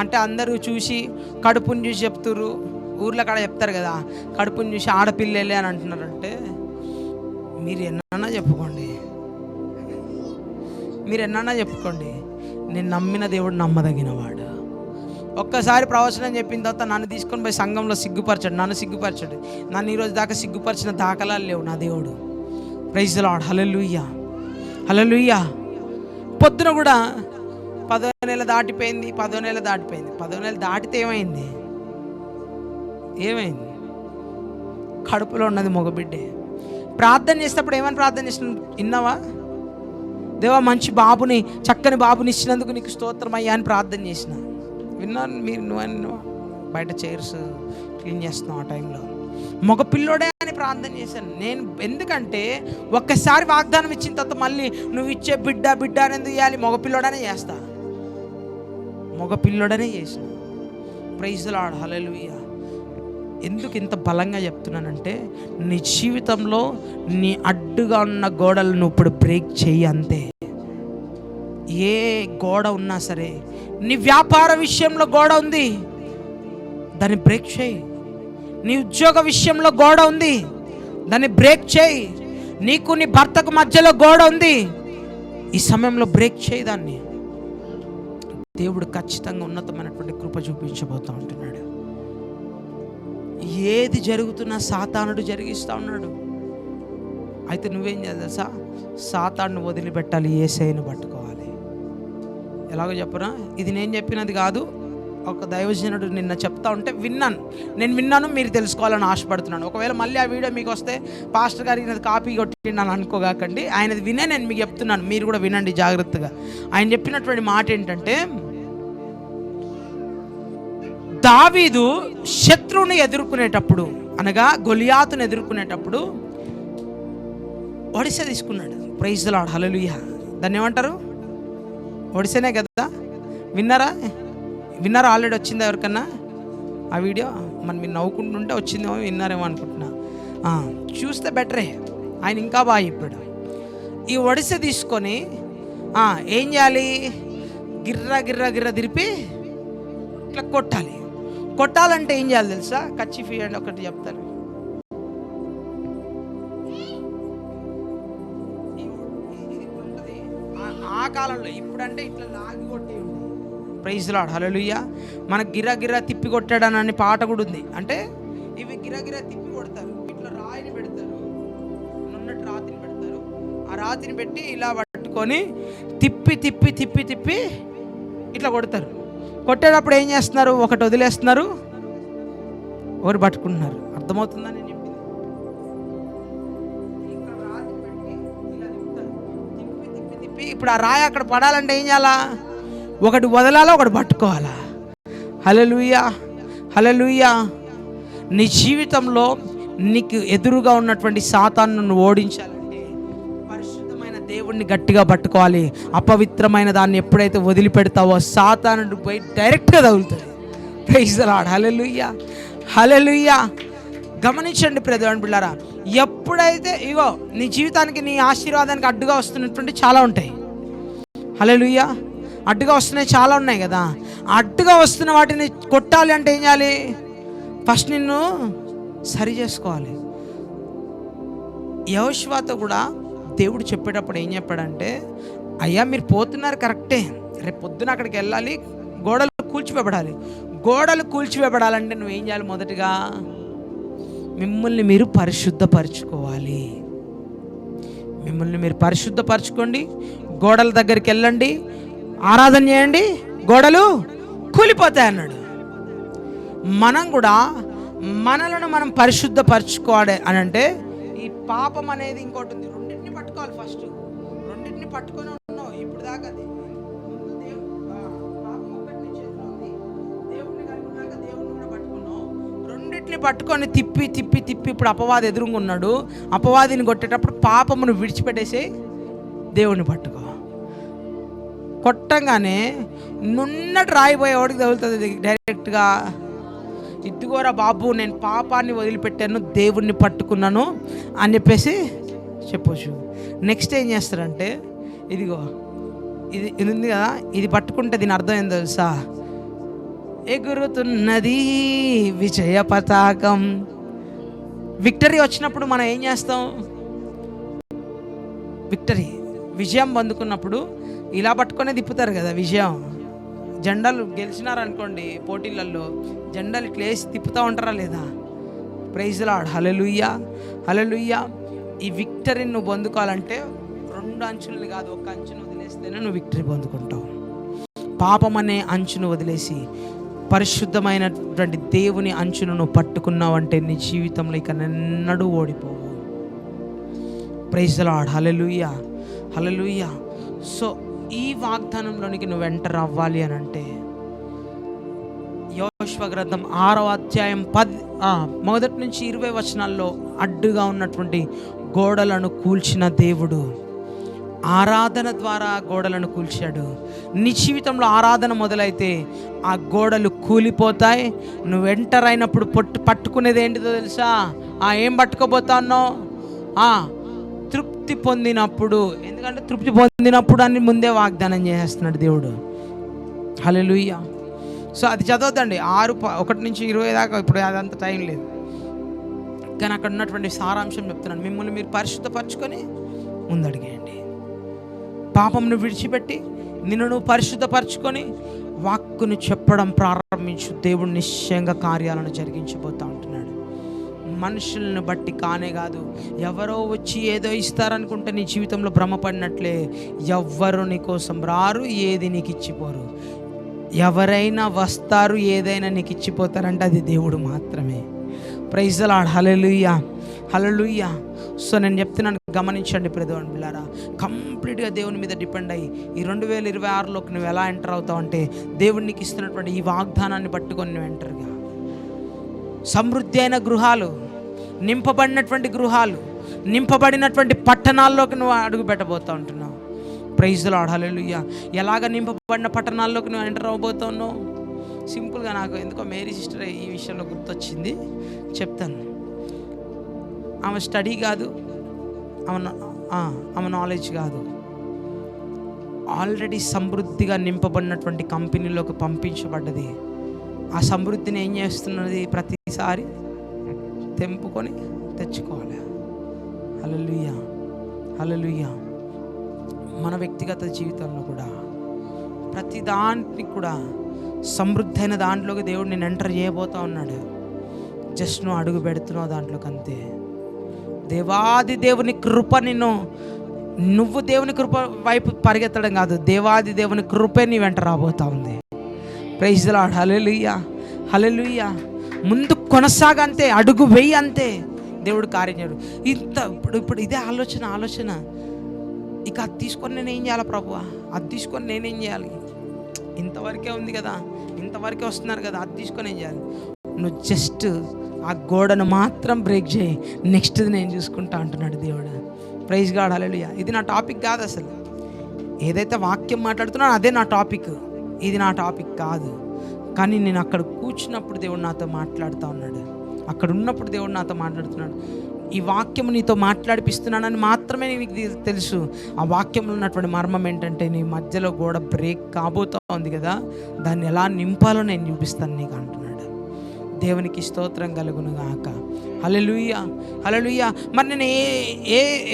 అంటే అందరూ చూసి కడుపుని చూసి చెప్తుర్రు. ఊర్లో కాడ చెప్తారు కదా, కడుపుని చూసి ఆడపిల్లలే అని అంటున్నారంటే, మీరు ఎన్నన్నా చెప్పుకోండి, నేను నమ్మిన దేవుడు నమ్మదగినవాడు. ఒక్కసారి ప్రవచనం చెప్పిన తర్వాత నన్ను తీసుకొని పోయి సంఘంలో సిగ్గుపరచాడు. నన్ను ఈరోజు దాకా సిగ్గుపరిచిన దాఖలాలు లేవు నా దేవుడు. ప్రైజ్ ది లార్డ్, హల్లెలూయా, హల్లెలూయా. పొద్దున కూడా 10వ నెల దాటిపోయింది. 10వ నెల దాటితే ఏమైంది? కడుపులో ఉన్నది మగబిడ్డే. ప్రార్థన చేసేటప్పుడు ఏమని ప్రార్థన చేసిన విన్నావా? దేవా మంచి బాబుని, చక్కని బాబుని ఇచ్చినందుకు నీకు స్తోత్రం అయ్యా అని ప్రార్థన చేసిన. విన్నాను మీరు, నువ్వు బయట చైర్స్ క్లీన్ చేస్తున్నావు ఆ టైంలో. మగ పిల్లోడే అని ప్రార్థన చేశాను నేను. ఎందుకంటే ఒక్కసారి వాగ్దానం ఇచ్చిన తర్వాత మళ్ళీ నువ్వు ఇచ్చే బిడ్డ అని ఎందుకు చేయాలి? మగ పిల్లోడనే చేస్తా, మగ పిల్లోడనే చేసిన. ప్రైజ్ ది లార్డ్, హల్లెలూయా. ఎందుకు ఇంత బలంగా చెప్తున్నానంటే, నీ జీవితంలో నీ అడ్డుగా ఉన్న గోడలు నువ్వు ఇప్పుడు బ్రేక్ చెయ్యి అంతే. ఏ గోడ ఉన్నా సరే, నీ వ్యాపార విషయంలో గోడ ఉంది, దాన్ని బ్రేక్ చేయి. నీ ఉద్యోగ విషయంలో గోడ ఉంది, దాన్ని బ్రేక్ చేయి. నీకు నీ భర్తకు మధ్యలో గోడ ఉంది, ఈ సమయంలో బ్రేక్ చేయి దాన్ని. దేవుడు ఖచ్చితంగా ఉన్నతమైనటువంటి కృప చూపించబోతూ ఉంటున్నాడు. ఏది జరుగుతున్నా సాతానుడు జరిగిస్తూ ఉన్నాడు. అయితే నువ్వేం చేయాలి తెలుసా? సాతానుని వదిలిపెట్టాలి, యేసయ్యను పట్టుకోవాలి. ఎలాగో చెప్పనా, ఇది నేను చెప్పినది కాదు, ఒక దైవజనుడు నిన్న చెప్తా ఉంటే నేను విన్నాను, మీరు తెలుసుకోవాలని ఆశపడుతున్నాను. ఒకవేళ మళ్ళీ ఆ వీడియో మీకు వస్తే పాస్టర్ గారు ఈయనది కాపీ కొట్టిండని అనుకోగాకండి, ఆయనది వినే నేను మీకు చెప్తున్నాను, మీరు కూడా వినండి జాగ్రత్తగా. ఆయన చెప్పినటువంటి మాట ఏంటంటే, దావీదు శత్రువుని ఎదుర్కొనేటప్పుడు, అనగా గొలియాతుని ఎదుర్కొనేటప్పుడు ఒడిసె తీసుకున్నాడు. ప్రైజ్ ది లార్డ్, హల్లెలూయా. దాన్ని ఏమంటారు? ఒడిసెనే కదా. విన్నారా? ఆల్రెడీ వచ్చిందా ఎవరికన్నా ఆ వీడియో? మరి మీరు నవ్వుకుంటుంటే వచ్చిందేమో, విన్నారేమో అనుకుంటున్నా. చూస్తే బెటరే, ఆయన ఇంకా బాగా చెప్పాడు. ఈ ఒడిసె తీసుకొని ఏం చేయాలి? గిర్ర తిరిపి ఇట్లా కొట్టాలంటే ఏం చేయాలి తెలుసా? కచ్చిఫీ అని ఒకటి చెప్తారు. ఆ కాలంలో, ఇప్పుడంటే ఇట్లా లాగి కొట్టి ఉంది. ప్రైజ్ ది లార్డ్, హల్లెలూయా. మనకు గిర్ర తిప్పి కొట్టాడనని పాట కూడా ఉంది. అంటే ఇవి గిర్ర తిప్పి కొడతారు. ఇట్లా రాయిని పెడతారు, నున్నటి రాతిని పెడతారు. ఆ రాతిని పెట్టి ఇలా పట్టుకొని తిప్పి ఇట్లా కొడతారు. కొట్టేటప్పుడు ఏం చేస్తున్నారు? ఒకటి వదిలేస్తున్నారు, ఒకటి పట్టుకుంటున్నారు. అర్థమవుతుందా నేను చెప్పింది? ఇక్కడ రాతి పెట్టి ఇలా తిప్పుతారు, తిప్పి ఇప్పుడు ఆ రాయి అక్కడ పడాలంటే ఏం చేయాలా? ఒకటి వదలాలా, ఒకటి పట్టుకోవాలా. హల్లెలూయా. నీ జీవితంలో నీకు ఎదురుగా ఉన్నటువంటి సాతాను నువ్వు ఓడించాలంటే పరిశుద్ధమైన దేవుణ్ణి గట్టిగా పట్టుకోవాలి. అపవిత్రమైన దాన్ని ఎప్పుడైతే వదిలిపెడతావో సాతాను పోయి డైరెక్ట్గా తగులుతుంది. ప్రైజ్ ది లార్డ్, హల్లెలూయా. గమనించండి ప్రియమైన బిడ్డలారా, ఎప్పుడైతే ఇగో నీ జీవితానికి, నీ ఆశీర్వాదానికి అడ్డుగా వస్తున్నటువంటి చాలా ఉంటాయి. హల్లెలూయా. అడ్డుగా వస్తున్నాయి, చాలా ఉన్నాయి కదా. అడ్డుగా వస్తున్న వాటిని కొట్టాలి అంటే ఏం చేయాలి? ఫస్ట్ నిన్ను సరి చేసుకోవాలి. యెహోషువతో కూడా దేవుడు చెప్పేటప్పుడు ఏం చెప్పాడంటే, అయ్యా మీరు పోతున్నారు కరెక్టే, రేపు పొద్దున అక్కడికి వెళ్ళాలి, గోడలు కూల్చివేయబడాలంటే నువ్వేం చేయాలి? మొదటిగా మిమ్మల్ని మీరు పరిశుద్ధపరచుకోవాలి. మిమ్మల్ని మీరు పరిశుద్ధపరచుకోండి, గోడల దగ్గరికి వెళ్ళండి, ఆరాధన చేయండి, గోడలు కూలిపోతాయి అన్నాడు. మనం కూడా మనలను మనం పరిశుద్ధపరచుకోవాలి అని అంటే, ఈ పాపం అనేది ఇంకోటి ఉంది. రెండింటిని పట్టుకోవాలి. ఫస్ట్ రెండింటిని పట్టుకొని ఉన్నావు ఇప్పుడు దాకా. రెండింటిని పట్టుకొని తిప్పి ఇప్పుడు అపవాది ఎదురుగా ఉన్నాడు. అపవాదిని కొట్టేటప్పుడు పాపమును విడిచిపెట్టేసి దేవుని పట్టుకో. కొట్టంగానే నున్నటి రాయిపోయేవాడికి తగులుతుంది డైరెక్ట్గా. ఇదిగోరా బాబు, నేను పాపాన్ని వదిలిపెట్టాను, దేవుణ్ణి పట్టుకున్నాను అని చెప్పేసి చెప్పొచ్చు. నెక్స్ట్ ఏం చేస్తారంటే, ఇది ఉంది కదా, ఇది పట్టుకుంటే దీని అర్థం ఏందో తెలుసా? ఎగురుతున్నది విజయ పతాకం. విక్టరీ వచ్చినప్పుడు మనం ఏం చేస్తాం? విజయం పొందుకున్నప్పుడు ఇలా పట్టుకొనే తిప్పుతారు కదా. విజయం జెండాలు గెలిచినారనుకోండి, పోటీలలో జెండాలు ఇట్లా వేసి తిప్పుతూ ఉంటారా లేదా? Praise the lord, hallelujah. ఈ విక్టరీని నువ్వు పొందుకోవాలంటే 2 అంచులని కాదు, 1 అంచును వదిలేస్తేనే నువ్వు విక్టరీ పొందుకుంటావు. పాపం అనే అంచును వదిలేసి పరిశుద్ధమైనటువంటి దేవుని అంచును నువ్వు పట్టుకున్నావంటే నీ జీవితంలో ఇక ఎన్నడూ ఓడిపోవు. Praise the lord, hallelujah. So ఈ వాగ్దానంలోనికి నువ్వు ఎంటర్ అవ్వాలి అని అంటే యోషువ గ్రంథం 6వ అధ్యాయం 1 నుంచి 20 వచనాల్లో అడ్డుగా ఉన్నటువంటి గోడలను కూల్చిన దేవుడు ఆరాధన ద్వారా గోడలను కూల్చాడు. నీ జీవితంలో ఆరాధన మొదలైతే ఆ గోడలు కూలిపోతాయి. నువ్వు ఎంటర్ అయినప్పుడు పట్టుకునేది ఏంటిదో తెలుసా? ఏం పట్టుకోబోతానో తృప్తి పొందినప్పుడు. ఎందుకంటే తృప్తి పొందినప్పుడు అని ముందే వాగ్దానం చేసేస్తున్నాడు దేవుడు. హల్లెలూయా. సో అది చదవద్దండి, 1 నుంచి 20 దాకా. ఇప్పుడు అదంత టైం లేదు, కానీ అక్కడ ఉన్నటువంటి సారాంశం చెప్తున్నాను. మిమ్మల్ని మీరు పరిశుద్ధపరచుకొని ముందడిగేయండి. పాపంను విడిచిపెట్టి నిన్ను నువ్వు పరిశుద్ధపరచుకొని వాక్కును చెప్పడం ప్రారంభించు. దేవుడు నిశ్చయంగా కార్యాలను జరిగించబోతూ ఉంటున్నాడు. మనుషులను బట్టి కానే కాదు, ఎవరో వచ్చి ఏదో ఇస్తారనుకుంటే నీ జీవితంలో భ్రమపడినట్లే. ఎవ్వరు నీ కోసం రారు, ఏది నీకు ఇచ్చిపోరు. ఎవరైనా వస్తారు, ఏదైనా నీకు ఇచ్చిపోతారంటే అది దేవుడు మాత్రమే. Praise the lord. Hallelujah, hallelujah. So నేను చెప్తున్నాను, గమనించండి ప్రియమైన బిడ్డలారా, కంప్లీట్గా దేవుని మీద డిపెండ్ అయ్యి ఈ 2026లోకి నువ్వు ఎలా ఎంటర్ అవుతావు అంటే దేవుడు నీకు ఇస్తున్నటువంటి ఈ వాగ్దానాన్ని పట్టుకొని నువ్వు ఎంటర్గా సమృద్ధి అయిన గృహాలు, నింపబడినటువంటి గృహాలు, నింపబడినటువంటి పట్టణాల్లోకి నువ్వు అడుగు పెట్టబోతూ ఉంటున్నావు. Praise the lord. హల్లెలూయా. ఎలాగ నింపబడిన పట్టణాల్లోకి నువ్వు ఎంటర్ అవ్వబోతున్నావు? సింపుల్గా నాకు ఎందుకో మేరీ సిస్టర్ ఈ విషయంలో గుర్తొచ్చింది, చెప్తాను. ఆమె స్టడీ కాదు, ఆమె నాలెడ్జ్ కాదు, ఆల్రెడీ సమృద్ధిగా నింపబడినటువంటి కంపెనీలోకి పంపించబడ్డది. ఆ సమృద్ధిని ఏం చేస్తున్నది? ప్రతిసారి తెంపుకొని తెచ్చుకోవాలి. హల్లెలూయా, హల్లెలూయా. మన వ్యక్తిగత జీవితంలో కూడా ప్రతి దానికి కూడా సమృద్ధి అయిన దాంట్లోకి దేవుడు నేను ఎంటర్ చేయబోతా ఉన్నాడు. జస్ట్ నువ్వు అడుగు పెడుతున్నావు దాంట్లోకి, అంతే. దేవాది దేవుని కృప నువ్వు దేవుని కృప వైపు పరిగెత్తడం కాదు, దేవాది దేవుని కృపే నీ వెంట రాబోతా ఉంది. Praise the lord. Hallelujah, hallelujah. ముందు కొనసాగంతే, అడుగు వెయ్యి అంతే, దేవుడు కార్యం చేయడు. ఇప్పుడు ఇదే ఆలోచన. ఇక అది తీసుకొని నేను ఏం చేయాలి ప్రభువా? అది తీసుకొని నేనేం చేయాలి? ఇంతవరకే ఉంది కదా, ఇంతవరకే వస్తున్నారు కదా, అది తీసుకొని ఏం చేయాలి? నువ్వు జస్ట్ ఆ గోడను మాత్రం బ్రేక్ చేయి, నెక్స్ట్ది నేను చూసుకుంటా అంటున్నాడు దేవుడు. Praise God. హల్లెలూయా. ఇది నా టాపిక్ కాదు అసలు. ఏదైతే వాక్యం మాట్లాడుతున్నానో అదే నా టాపిక్, ఇది నా టాపిక్ కాదు. కానీ నేను అక్కడ కూర్చున్నప్పుడు దేవుడు నాతో మాట్లాడుతూ ఉన్నాడు, అక్కడ ఉన్నప్పుడు దేవుడు నాతో మాట్లాడుతున్నాడు. ఈ వాక్యం నీతో మాట్లాడిపిస్తున్నానని మాత్రమే నీకు తెలుసు. ఆ వాక్యంలో ఉన్నటువంటి మర్మం ఏంటంటే నీ మధ్యలో గోడ బ్రేక్ కాబోతూ ఉంది కదా, దాన్ని ఎలా నింపాలో నేను చూపిస్తాను నీకు అంటున్నాడు. దేవునికి స్తోత్రం కలుగును గాక. హల్లెలూయా, హల్లెలూయా. మరి నేను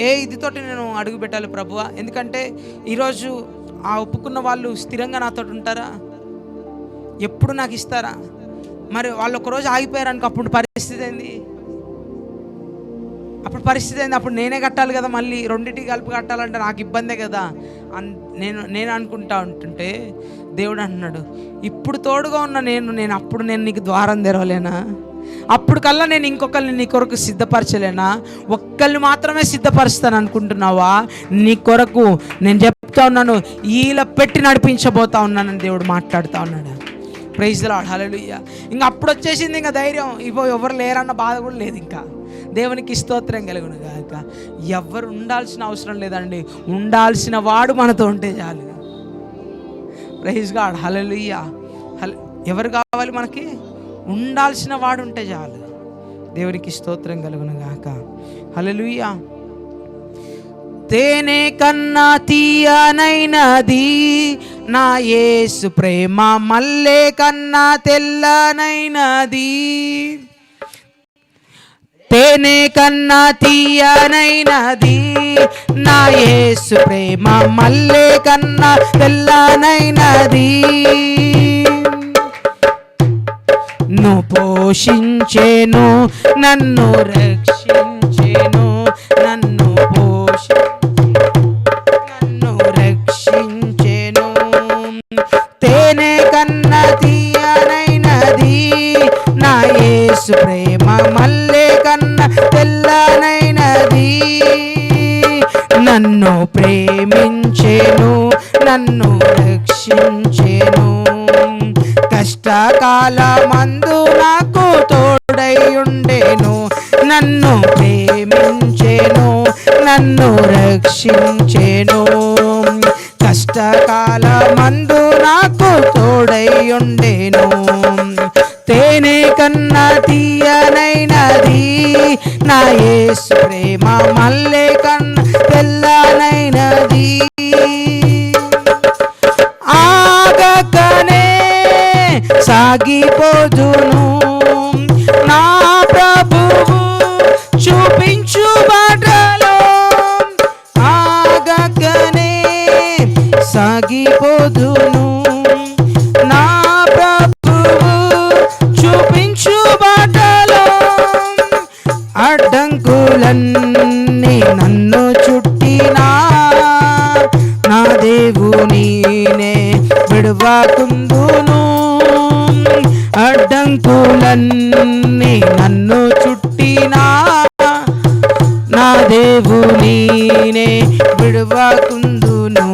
ఏ ఇదితోటి నేను అడుగు పెట్టాలి ప్రభువా? ఎందుకంటే ఈరోజు ఆ ఒప్పుకున్న వాళ్ళు స్థిరంగా నాతో ఉంటారా? ఎప్పుడు నాకు ఇస్తారా? మరి వాళ్ళు ఒకరోజు ఆగిపోయారు అనుకో, అప్పుడు పరిస్థితి ఏంది? అప్పుడు నేనే కట్టాలి కదా, మళ్ళీ రెండింటికి కలిపి కట్టాలంటే నాకు ఇబ్బందే కదా. నేను అనుకుంటా ఉంటుంటే దేవుడు అంటున్నాడు, ఇప్పుడు తోడుగా ఉన్న నేను అప్పుడు నీకు ద్వారం తెరవలేనా? అప్పుడు కల్లా నేను ఇంకొకరిని నీ కొరకు సిద్ధపరచలేనా? ఒక్కరిని మాత్రమే సిద్ధపరుస్తాను అనుకుంటున్నావా? నీ కొరకు నేను చెప్తా ఉన్నాను, ఈల పెట్టి నడిపించబోతా ఉన్నానని దేవుడు మాట్లాడుతూ ఉన్నాడు. Praise the lord. హల్లెలూయా. ఇంకా అప్పుడు వచ్చేసింది ఇంకా ధైర్యం, ఎవరు లేరన్న బాధ కూడా లేదు. ఇంకా దేవునికి స్తోత్రం కలుగును గాక. ఎవరు ఉండాల్సిన అవసరం లేదండి, ఉండాల్సిన వాడు మనతో ఉంటే చాలు. Praise God. హల్లెలూయా. ఎవరు కావాలి మనకి? ఉండాల్సిన వాడు ఉంటే చాలు. దేవునికి స్తోత్రం కలుగును గాక. హల్లెలూయా. తేనె కన్నా తీయనైనది నా యేసు ప్రేమ, మల్లె కన్నా తెల్లనైనది. తేనె కన్నా తీయనైనది నా యేసు ప్రేమ, మల్లె కన్నా తెల్లనైనది. నన్ను పోషించెను, నన్ను రక్షించెను, నన్ను రక్షించెను. తేనె కన్నా తీయనైనది నా యేసు ప్రేమ, మల్లె కన్నా తెల్లనైనది. నన్ను ప్రేమించెను, నన్ను రక్షించెను. కష్టకాలమందు నాకు తోడై ఉండెను, నన్ను ప్రేమించెను, నన్ను రక్షించెను. కష్టకాలమందు నాకు తోడై ఉండెను. తేనె కన్నా తీయనైనది నా యేసు ప్రేమ, మల్లె కన్నా తెల్లనైనది. ఆగకనే సాగిపోదును నా ప్రభువు చూపించు బాటలో. ఆగకనే సాగిపోదును నా ప్రభువు చూపించు బాటలో. అడ్డంకులన్నీ నన్ను చుట్టినా నా దేవునినే విడువకుందును. అడ్డంకులన్నీ నన్ను చుట్టినా నా దేవునినే విడువకుందును.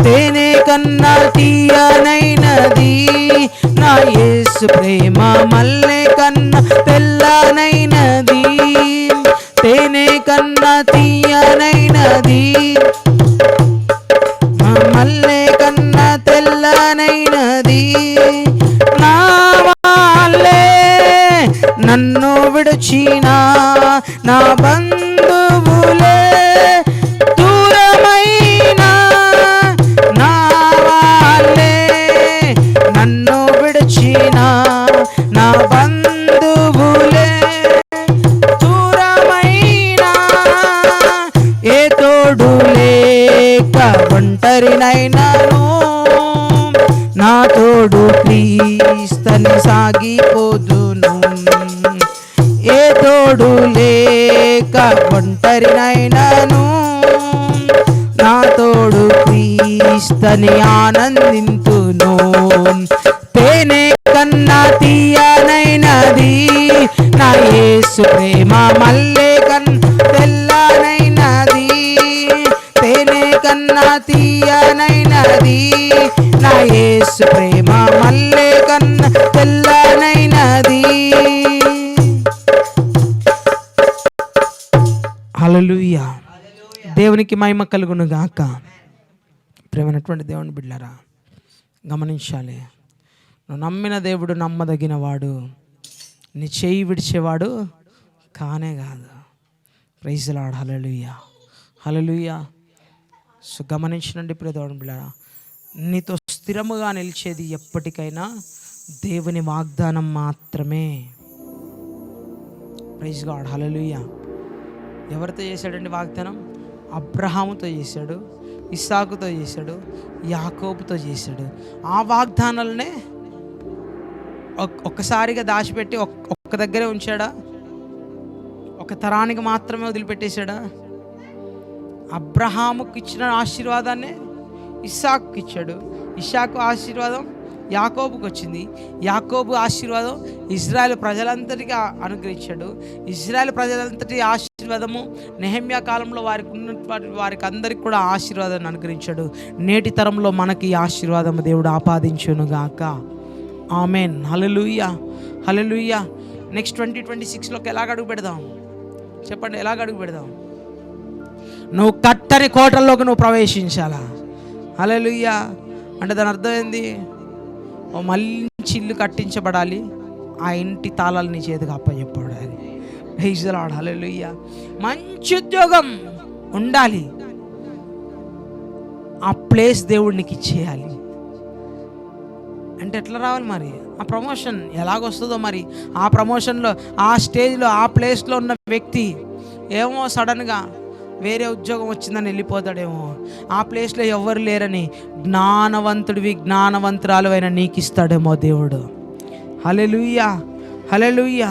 తేనె కన్నా తీయనైనది నా యేసు ప్రేమ, మల్లె కన్నా తెల్లనైనది. తేనె కన్నా తీయనైనది, మల్లె కన్నా తెల్లనైనది. నా వాళ్ళే నన్ను విడిచిన నా బంధువులే దూరమైన, నా వాళ్ళే నన్ను విడిచిన నా బంధువులే దూరమైన. ఏ తోడు లేక ఒంటరినైనాను, నా తోడు క్రీస్తని సాగిపోదును. ఏ తోడు లేక ఒంటరినైనాను, నా తోడు క్రీస్తని ఆనందింతును. తేనె కన్నా తీయనైనది నా యేసు ప్రేమ, మల్లె కన్నా తెల్లనైనది. తేనె కన్నా తీయనైనది నా యేసు ప్రేమ, మల్లె కన్నా తెల్లనైనది. హల్లెలూయా. దేవునికి మహిమ కలుగును గాక. ప్రేమైనటువంటి దేవుని బిడ్డలారా, గమనించాలి, నువ్వు నమ్మిన దేవుడు నమ్మదగిన వాడు, నీ చేయి విడిచేవాడు కానే కాదు. Praise the lord. Hallelujah, hallelujah. So గమనించినండి ప్రియ దేవుని బిడ్డలారా, నీతో స్థిరముగా నిలిచేది ఎప్పటికైనా దేవుని వాగ్దానం మాత్రమే. Praise God. హల్లెలూయా. ఎవరితో చేశాడండి వాగ్దానం? అబ్రహాముతో చేశాడు, ఇస్సాకుతో చేశాడు, యాకోబుతో చేశాడు. ఆ వాగ్దానాలనే ఒక్కసారిగా దాచిపెట్టి ఒక్క దగ్గరే ఉంచాడా? ఒక తరానికి మాత్రమే వదిలిపెట్టేశాడా? అబ్రహాముకి ఇచ్చిన ఆశీర్వాదాన్ని ఇస్సాకుకి ఇచ్చాడు, ఇస్సాకు ఆశీర్వాదం యాకోబుకి వచ్చింది, యాకోబు ఆశీర్వాదం ఇజ్రాయెల్ ప్రజలంతటికి అనుగ్రహించాడు, ఇజ్రాయెల్ ప్రజలంతటి ఆశీర్వాదము నెహెమ్యా కాలంలో వారికి ఉన్నటువంటి వారికి అందరికి కూడా ఆశీర్వాదాన్ని అనుగ్రహించాడు. నేటి తరంలో మనకి ఆశీర్వాదం దేవుడు ఆపాదించును గాక. ఆమెన్. హల్లెలూయా, హల్లెలూయా. నెక్స్ట్ 2026లోకి ఎలాగ అడుగు పెడదాం చెప్పండి? ఎలాగ అడుగు పెడదాం? నువ్వు కట్టని కోటల్లోకి నువ్వు ప్రవేశించాలా. హల్లెలూయా. అంటే దాని అర్థం ఏంది? ఓ మంచి ఇల్లు కట్టించబడాలి, ఆ ఇంటి తాళాలు నీ చేతికి అప్పచెప్పబడాలి. Praise the lord. హల్లెలూయా. మంచి ఉద్యోగం ఉండాలి, ఆ ప్లేస్ దేవుడు నీకు ఇచ్చేయాలి. అంటే ఎట్లా రావాలి మరి? ఆ ప్రమోషన్ ఎలాగొస్తుందో మరి? ఆ ప్రమోషన్లో, ఆ స్టేజ్లో, ఆ ప్లేస్లో ఉన్న వ్యక్తి ఏమో సడన్గా వేరే ఉద్యోగం వచ్చిందని వెళ్ళిపోతాడేమో, ఆ ప్లేస్లో ఎవరు లేరని జ్ఞానవంతుడివి జ్ఞానవంతురాలు అయినా నీకు ఇస్తాడేమో దేవుడు. హల్లెలూయా, హల్లెలూయా.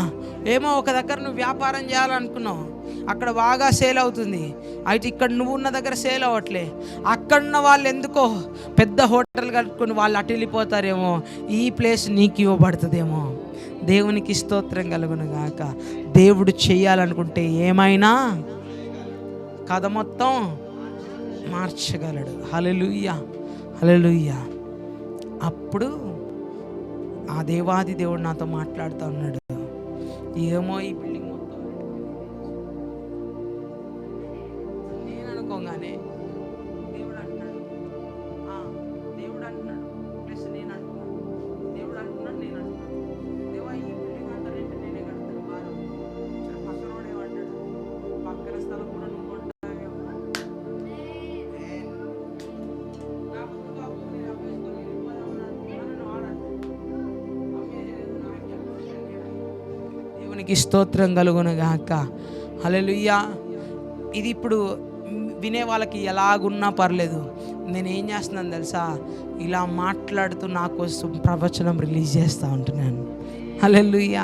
ఏమో ఒక దగ్గర నువ్వు వ్యాపారం చేయాలనుకున్నావు, అక్కడ బాగా సేల్ అవుతుంది, అయితే ఇక్కడ నువ్వు ఉన్న దగ్గర సేల్ అవ్వట్లే. అక్కడున్న వాళ్ళు ఎందుకో పెద్ద హోటల్ కట్టుకుని వాళ్ళు అటు వెళ్ళిపోతారేమో, ఈ ప్లేస్ నీకు ఇవ్వబడుతుందేమో. దేవునికి స్తోత్రం కలుగును గాక. దేవుడు చేయాలనుకుంటే ఏమైనా కథ మొత్తం మార్చగలడు. హల్లెలూయా, హల్లెలూయా. అప్పుడు ఆ దేవాది దేవుడు నాతో మాట్లాడుతూ ఉన్నాడు, ఏమో ఈ బిల్డింగ్ మొత్తం నేను అనుకోగానే దేవుడు అంటున్నాడు, దేవుడు అంటున్నాడు ప్లస్ నేను అంటున్నాను, దేవుడు అంటున్నాడు నేను అంటున్నాను, దేవా ఈ బిల్డింగ్ అంతా రెంట్ నేనే కడతాను వారం. పక్కన వాడు ఏమంటాడు, పక్కన స్థలం కూడా నువ్వు కొంటావేమో, నా ముందు బాబు నేను అమ్మేసుకొని వెళ్ళిపోదామని అనుకున్నాను వాడంటాడు. దేవునికి స్తోత్రం కలుగును గాక. హల్లెలూయా. ఇది ఇప్పుడు వినే వాళ్ళకి ఎలాగున్నా పర్లేదు, నేను ఏం చేస్తున్నాను తెలుసా, ఇలా మాట్లాడుతూ నా కోసం ప్రవచనం రిలీజ్ చేస్తూ ఉంటున్నాను. హల్లెలూయా.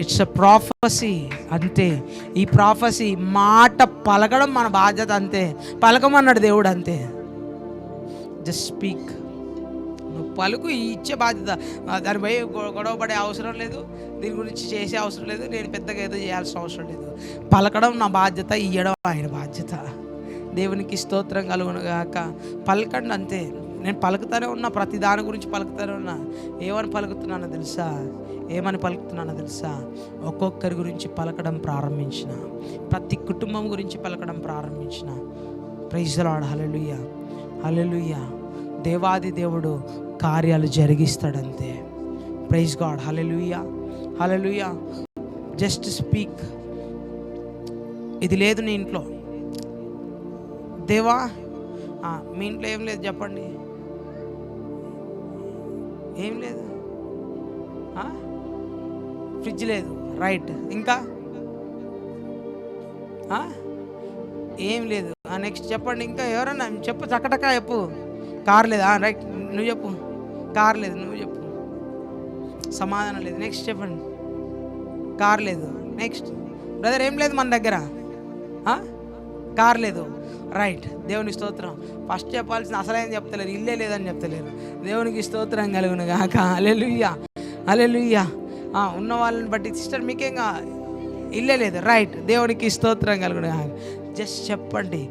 It's a prophecy. అంతే, ఈ ప్రాఫెసీ మాట పలకడం మన బాధ్యత, అంతే. పలకమన్నాడు దేవుడు, అంతే. Just speak. నువ్వు పలుకు, ఇచ్చే బాధ్యత. దానిపై గొడవ పడే అవసరం లేదు, దీని గురించి చేసే అవసరం లేదు, నేను పెద్దగా ఏదో చేయాల్సిన అవసరం లేదు. పలకడం నా బాధ్యత, ఇయ్యడం ఆయన బాధ్యత. దేవునికి స్తోత్రం కలుగును గాక. పలకండి, అంతే. నేను పలుకుతానే ఉన్నా, ప్రతి దాని గురించి పలుకుతానే ఉన్నా. ఏమని పలుకుతున్నానో తెలుసా, ఒక్కొక్కరి గురించి పలకడం ప్రారంభించిన, ప్రతి కుటుంబం గురించి పలకడం ప్రారంభించిన. Praise the lord. Hallelujah, hallelujah. దేవాది దేవుడు కార్యాలు జరిగిస్తాడంతే. Praise God. Hallelujah, hallelujah. Just speak. ఇది లేదు నీ ఇంట్లో, దేవా మీ ఇంట్లో ఏం లేదు చెప్పండి, ఏం లేదు, ఫ్రిడ్జ్ లేదు, రైట్. ఇంకా ఏం లేదు, నెక్స్ట్ చెప్పండి. ఇంకా ఎవరన్నా చెప్పు, చక్కటక్క చెప్పు. కార్ లేదా, రైట్, నువ్వు చెప్పు. కార్ లేదు, నువ్వు చెప్పు. సమాధానం లేదు, నెక్స్ట్ చెప్పండి. కార్ లేదు, నెక్స్ట్. బ్రదర్ ఏం లేదు మన దగ్గర, కార్ లేదు, రైట్. దేవునికి స్తోత్రం. ఫస్ట్ చెప్పాల్సిన అసలేం చెప్తలేరు, ఇల్లే లేదని చెప్తలేరు. దేవునికి స్తోత్రం కలుగును గాక. హల్లెలూయా, హల్లెలూయా. ఉన్న వాళ్ళని బట్టి సిస్టర్ మీకేంగా ఇల్లే లేదు, రైట్. దేవునికి స్తోత్రం కలుగును గాక. జస్ట్ చెప్పండి,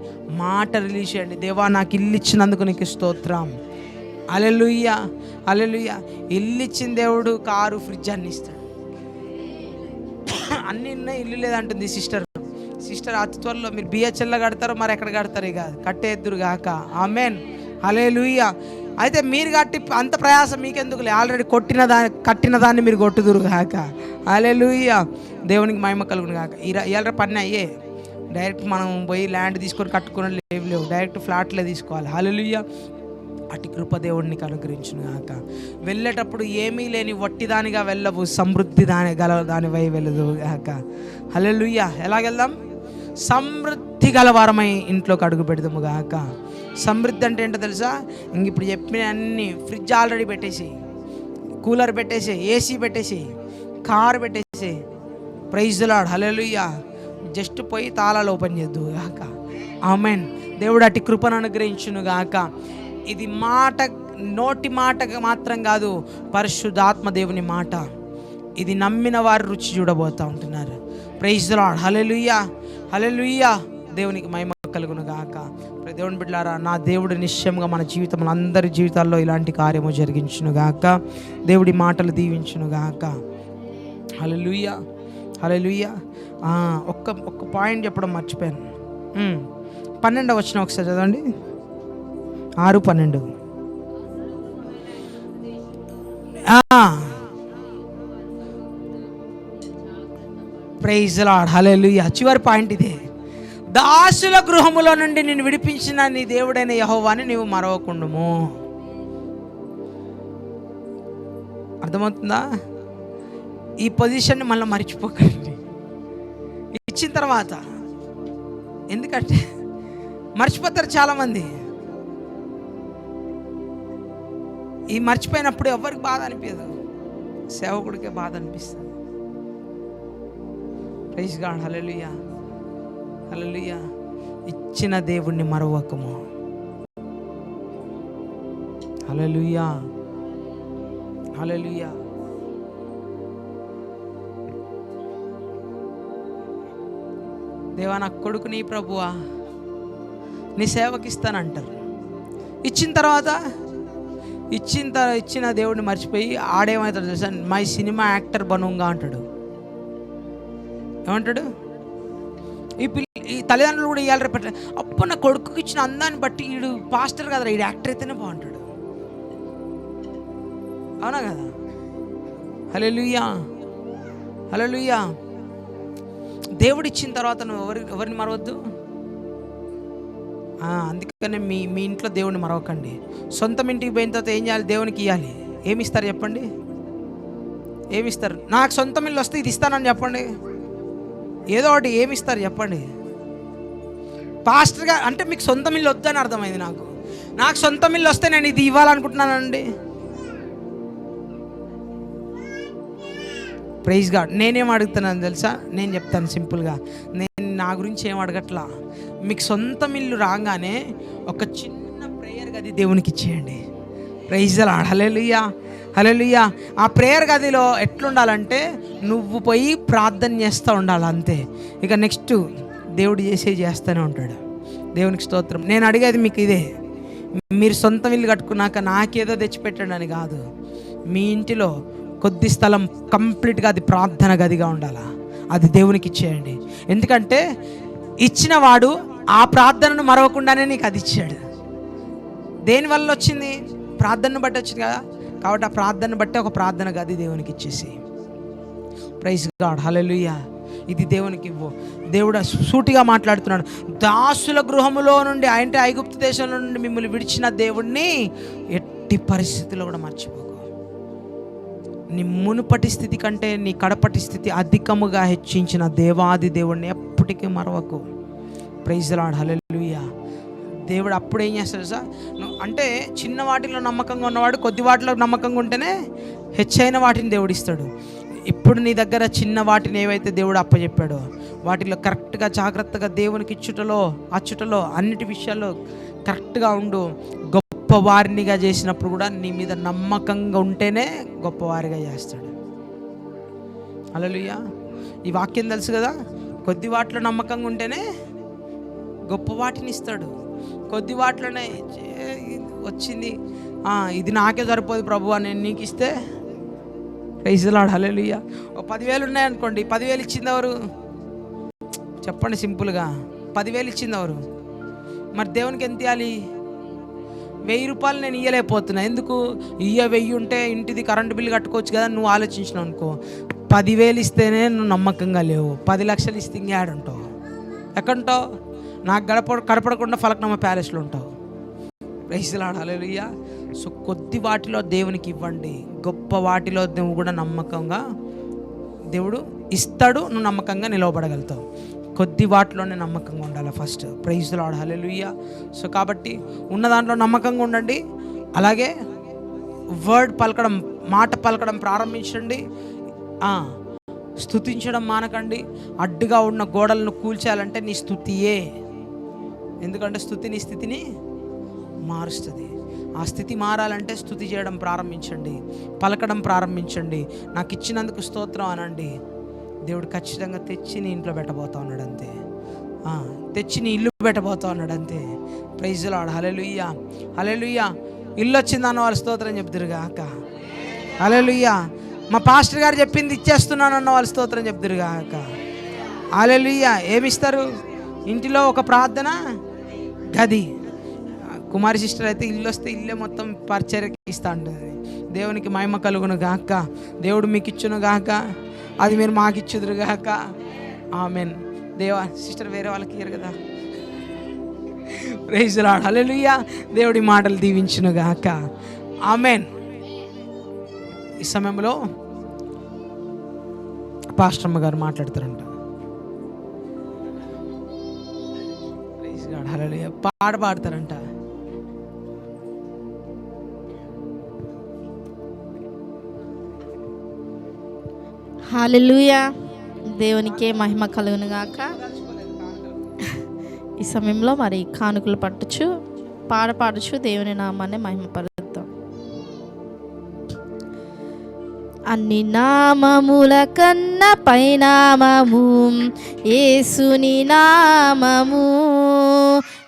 మాట రిలీజ్ చేయండి. దేవా నాకు ఇల్లు ఇచ్చినందుకు నీకు స్తోత్రం. హల్లెలూయా, హల్లెలూయా. ఇల్లు ఇచ్చిన దేవుడు కారు, ఫ్రిడ్జ్ అన్ని ఇస్తాడు. అన్నీ ఉన్నాయి, ఇల్లు లేదంటుంది సిస్టర్. అతి త్వరలో మీరు బిహెచ్ఎల్లో కడతారో మరి ఎక్కడ కడతారు, ఇక కట్టేద్దురు గాక. ఆమేన్, హల్లెలూయా. అయితే మీరు కట్టి అంత ప్రయాసం మీకెందుకులే, ఆల్రెడీ కట్టిన దాన్ని మీరు కొట్టుదురు గాక. హల్లెలూయా. దేవునికి మహిమ కలుగును గాక. ఇవాళ పని అయ్యే, డైరెక్ట్ మనం పోయి ల్యాండ్ తీసుకొని కట్టుకుని లేవు, డైరెక్ట్ ఫ్లాట్లే తీసుకోవాలి. హల్లెలూయా. అటు కృప దేవుడికి అనుగ్రహించును గాక. వెళ్ళేటప్పుడు ఏమీ లేని వట్టిదానిగా వెళ్ళవు, సమృద్ధి దానివై వెళ్ళదు గాక. హల్లెలూయా. ఎలాగెళ్దాం? సమృద్ధి గలవారమై ఇంట్లోకి అడుగు పెడదాము గాక. సమృద్ధి అంటే ఏంటో తెలుసా? ఇంక ఇప్పుడు చెప్పిన అన్ని, ఫ్రిడ్జ్ ఆల్రెడీ పెట్టేసి, కూలర్ పెట్టేసి, ఏసీ పెట్టేసి, కార్ పెట్టేసి. Praise the lord. Hallelujah. Just పోయి తాళాలు ఓపెన్ చేద్దు గాక. ఆమేన్. దేవుడు అటు కృపను అనుగ్రహించును గాక. ఇది మాట, నోటి మాట మాత్రం కాదు, పరిశుద్ధాత్మ దేవుని మాట. ఇది నమ్మిన వారు రుచి చూడబోతూ ఉంటున్నారు. Praise the lord. Hallelujah, hallelujah. దేవునికి మహిమ కలుగును గాక. దేవుని బిడ్డలారా, నా దేవుడు నిశ్చయంగా మన జీవితంలో, అందరి జీవితాల్లో ఇలాంటి కార్యము జరిగించును గాక. దేవుడి మాటలు దీవించును గాక. హల్లెలూయా, హల్లెలూయా. ఒక్క పాయింట్ చెప్పడం మర్చిపోయాను. 12వ వచనం ఒకసారి చదవండి. 6:12. Praise the lord. హల్లెలూయా. చివరి పాయింట్ ఇదే. దాసుల గృహములో నుండి నిన్ను విడిపించిన నీ దేవుడైన యెహోవాని నీవు మరవకుండుము. అర్థమవుతుందా? ఈ పొజిషన్ని మళ్ళీ మర్చిపోకండి ఇచ్చిన తర్వాత. ఎందుకంటే మర్చిపోతారు చాలామంది. ఈ మర్చిపోయినప్పుడు ఎవరికి బాధ అనిపించదు, సేవకుడికే బాధ అనిపిస్తుంది. Praise God. Hallelujah, hallelujah. ఇచ్చిన దేవుణ్ణి మరవకము. హల్లెలూయా, హల్లెలూయా. దేవా నా కొడుకు నీ ప్రభువా, నీ సేవకి ఇస్తానంటారు. ఇచ్చిన తర్వాత ఇచ్చిన దేవుడిని మర్చిపోయి ఆడేమవుతాడు తెలుసా, మై సినిమా యాక్టర్ బనుంగా అంటాడు. ఏమంటాడు? ఈ తల్లిదండ్రులు కూడా ఇవ్వాలి రేపటి, అప్పుడు నా కొడుకుకి ఇచ్చిన అందాన్ని బట్టి వీడు పాస్టర్ కదరా, వీడు యాక్టర్ అయితేనే బాగుంటాడు. అవునా కదా? హల్లెలూయా, హల్లెలూయా. దేవుడు ఇచ్చిన తర్వాత నువ్వు ఎవరిని మరవద్దు. అందుకనే మీ ఇంట్లో దేవుడిని మరవకండి. సొంతం ఇంటికి పోయిన తర్వాత ఏం చేయాలి? దేవునికి ఇవ్వాలి. ఏమిస్తారు చెప్పండి? ఏమిస్తారు? నాకు సొంతం ఇల్లు వస్తే ఇది ఇస్తానని చెప్పండి. ఏదో ఒకటి ఏమిస్తారు చెప్పండి? పాస్టర్గా అంటే మీకు సొంతం ఇల్లు వద్దని అర్థమైంది. నాకు సొంతం ఇల్లు వస్తే నేను ఇది ఇవ్వాలనుకుంటున్నానండి. Praise God. నేనేం అడుగుతున్నాను తెలుసా? నేను చెప్తాను సింపుల్గా. నేను నా గురించి ఏం అడగట్లా. మీకు సొంతం ఇల్లు రాగానే ఒక చిన్న ప్రేయర్ గది దేవునికి ఇచ్చేయండి. Praise Lord. Hallelujah, hallelujah. ఆ ప్రేయర్ గదిలో ఎట్లుండాలంటే నువ్వు పోయి ప్రార్థన చేస్తూ ఉండాలి అంతే. ఇక నెక్స్ట్ దేవుడు చేస్తూనే ఉంటాడు. దేవునికి స్తోత్రం. నేను అడిగేది మీకు ఇదే. మీరు సొంతం ఇల్లు కట్టుకున్నాక నాకేదో తెచ్చిపెట్టండి అని కాదు. మీ ఇంటిలో కొద్ది స్థలం కంప్లీట్గా అది ప్రార్థన గదిగా ఉండాలా. అది దేవునికి ఇచ్చేయండి. ఎందుకంటే ఇచ్చిన వాడు ఆ ప్రార్థనను మరవకుండానే నీకు అది ఇచ్చాడు. దేనివల్ల వచ్చింది? ప్రార్థనను బట్టి వచ్చింది కదా. కాబట్టి ఆ ప్రార్థనను బట్టి ఒక ప్రార్థన గది దేవునికి ఇచ్చేసి. Praise God. హల్లెలూయా. ఇది దేవునికి ఇవ్వు. దేవుడు సూటిగా మాట్లాడుతున్నాడు. దాసుల గృహములో నుండి, అంటే ఐగుప్తు దేశంలో నుండి మిమ్మల్ని విడిచిన దేవుణ్ణి ఎట్టి పరిస్థితుల్లో కూడా మర్చిపోకు. నీ మునుపటి స్థితి కంటే నీ కడపటి స్థితి అధికముగా హెచ్చించిన దేవాది దేవుడిని ఎప్పటికీ మరవకు. Praise Lord. హల్లెలూయా. దేవుడు అప్పుడు ఏం చేస్తాడు సార్? అంటే చిన్న వాటిలో నమ్మకంగా ఉన్నవాడు కొద్ది వాటిలో నమ్మకంగా ఉంటేనే హెచ్చైన వాటిని దేవుడు ఇస్తాడు. ఇప్పుడు నీ దగ్గర చిన్న వాటిని ఏవైతే దేవుడు అప్పచెప్పాడో వాటిలో కరెక్ట్గా జాగ్రత్తగా దేవునికి అచ్చుటలో అన్నిటి విషయాల్లో కరెక్ట్గా ఉండు. గొప్పవారినిగా చేసినప్పుడు కూడా నీ మీద నమ్మకంగా ఉంటేనే గొప్పవారిగా చేస్తాడు. హల్లెలూయా. ఈ వాక్యం తెలుసు కదా. కొద్ది వాటిలో నమ్మకంగా ఉంటేనే గొప్ప వాటిని ఇస్తాడు. కొద్ది వాటిలోనే వచ్చింది, ఇది నాకే సరిపోదు ప్రభు అని నేను నీకు ఇస్తే ప్రైజ్ లార్డ్. హల్లెలూయా. 10,000 ఉన్నాయనుకోండి, 10,000 ఇచ్చింది ఎవరు చెప్పండి? సింపుల్గా 10,000 ఇచ్చింది ఎవరు? మరి దేవునికి ఎంత ఇవ్వాలి? 1,000 రూపాయలు నేను ఇవ్వలేకపోతున్నా. ఎందుకు? 1,000 ఉంటే ఇంటిది కరెంటు బిల్లు కట్టుకోవచ్చు కదా. నువ్వు ఆలోచించినావు అనుకో, 10,000 ఇస్తేనే నువ్వు నమ్మకంగా లేవు. 10 లక్షలు ఇస్తే ఇంకేడుంటావు? ఎక్కడుంటావు? నాకు కడపడకుండా ఫలక్నామా ప్యాలెస్లో ఉంటావు. Praise Lord. హల్లెలూయా. సో కొద్ది వాటిలో దేవునికి ఇవ్వండి. గొప్ప వాటిలో నువ్వు కూడా నమ్మకంగా దేవుడు ఇస్తాడు. నువ్వు నమ్మకంగా నిలవబడగలుగుతావు. కొద్ది వాటిలోనే నమ్మకంగా ఉండాలి first. Praise Lord. Hallelujah. So కాబట్టి ఉన్న దాంట్లో నమ్మకంగా ఉండండి. అలాగే మాట పలకడం ప్రారంభించండి. స్తుతించడం మానకండి. అడ్డుగా ఉన్న గోడలను కూల్చాలంటే నీ స్తుతియే. ఎందుకంటే స్తుతి నీ స్థితిని మారుస్తుంది. ఆ స్థితి మారాలంటే స్తుతి చేయడం ప్రారంభించండి, పలకడం ప్రారంభించండి. నాకు ఇచ్చినందుకు స్తోత్రం అనండి. దేవుడు ఖచ్చితంగా తెచ్చి నీ ఇంట్లో పెట్టబోతా ఉన్నాడు అంతే. తెచ్చి నీ ఇల్లు పెట్టబోతా ఉన్నాడు అంతే. Praise Lord. Hallelujah, hallelujah. ఇల్లు వచ్చిందన్న వాళ్ళు స్తోత్రం చెప్తురుగా అక్క. హల్లెలూయా. మా పాస్టర్ గారు చెప్పింది ఇచ్చేస్తున్నాను అన్న వాళ్ళు స్తోత్రం చెప్తురుగా అక్క. హల్లెలూయా. ఏమిస్తారు? ఇంటిలో ఒక ప్రార్థన గది. కుమారి సిస్టర్ అయితే ఇల్లు వస్తే ఇల్లే మొత్తం పరిచర్యకి ఇస్తా ఉంటుంది. దేవునికి మహిమ కలుగును గాక. దేవుడు మీకు ఇచ్చును గాక. అది మీరు మాకు ఇచ్చుదురు గాక. ఆమెన్. దేవా సిస్టర్ వేరే వాళ్ళకి ఇయ్యరు కదా. Praise Lord. హల్లెలూయా. దేవుడి మాటలు దీవించును గాక. ఆమెన్. ఈ సమయంలో పాస్టర్మ్మ గారు మాట్లాడతారంట. Praise Lord. హల్లెలూయా. పాడతారంట. హల్లెలూయా. దేవునికే మహిమ కలుగును గాక. ఈ సమయంలో మరి కానుకలు పట్టుచు పాడుచు దేవుని నామాన్ని మహిమపరుద్దాం. అన్ని నామముల కన్న పైనామము యేసుని నామము,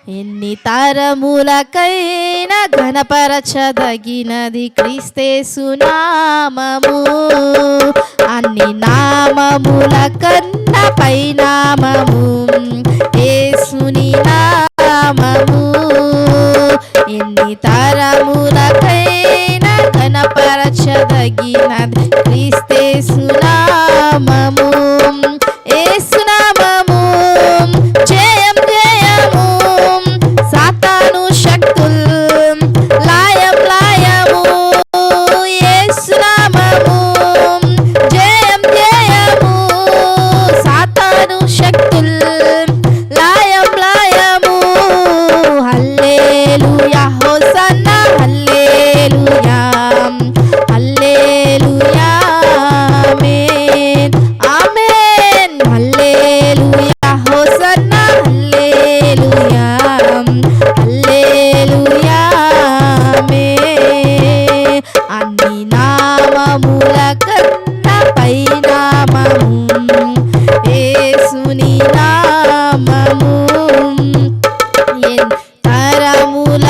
ఎన్ని తరములకైనా ఘనపరచదగినది క్రీస్తేసు నామము. అన్ని నామముల కన్నా పైనామము యేసుని నామము. ఎన్ని తరములకైనా ఘనపరచదగినది క్రీస్తేసు నామము. యేసు నామము జయం జయము, సాతాను శక్తుల్ లాయం లాయము. యేసు నామము జయం జయము, సాతాను శక్తుల్ లాయం లాయము. Hallelujah hosanna hallelujah hallelujah amen amen. Hallelujah hosanna hallelujah hallelujah ఆమేన్. అన్ని నామముల కన్నా పైనామము యేసుని నామము.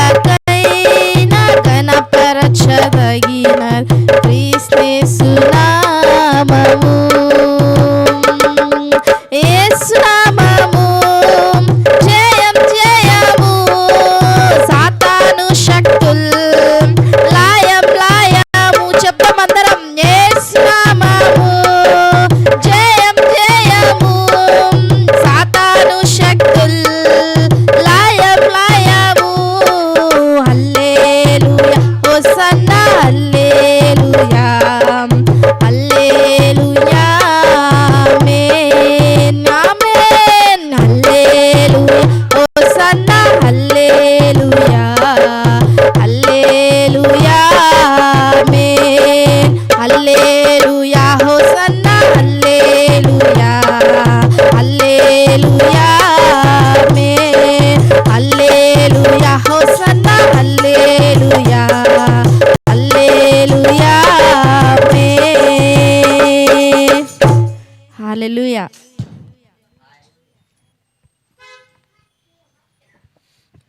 తరములకైనా కనపరచదగిన క్రీస్తేసు నామము. యేసు నామము జయం జయము, సాతాను శక్తుల్ లాయం లాయము. చెప్పమందరం యేసు నామము జయం జయము, సాతాను శక్తుల్ లాయం లాయము. Hallelujah hosanna hallelujah hallelujah amen amen. Hallelujah hosanna hallelujah hallelujah amen. Hallelujah hosanna hallelujah hallelujah amen. Hallelujah hosanna hallelujah hallelujah amen. Hallelujah.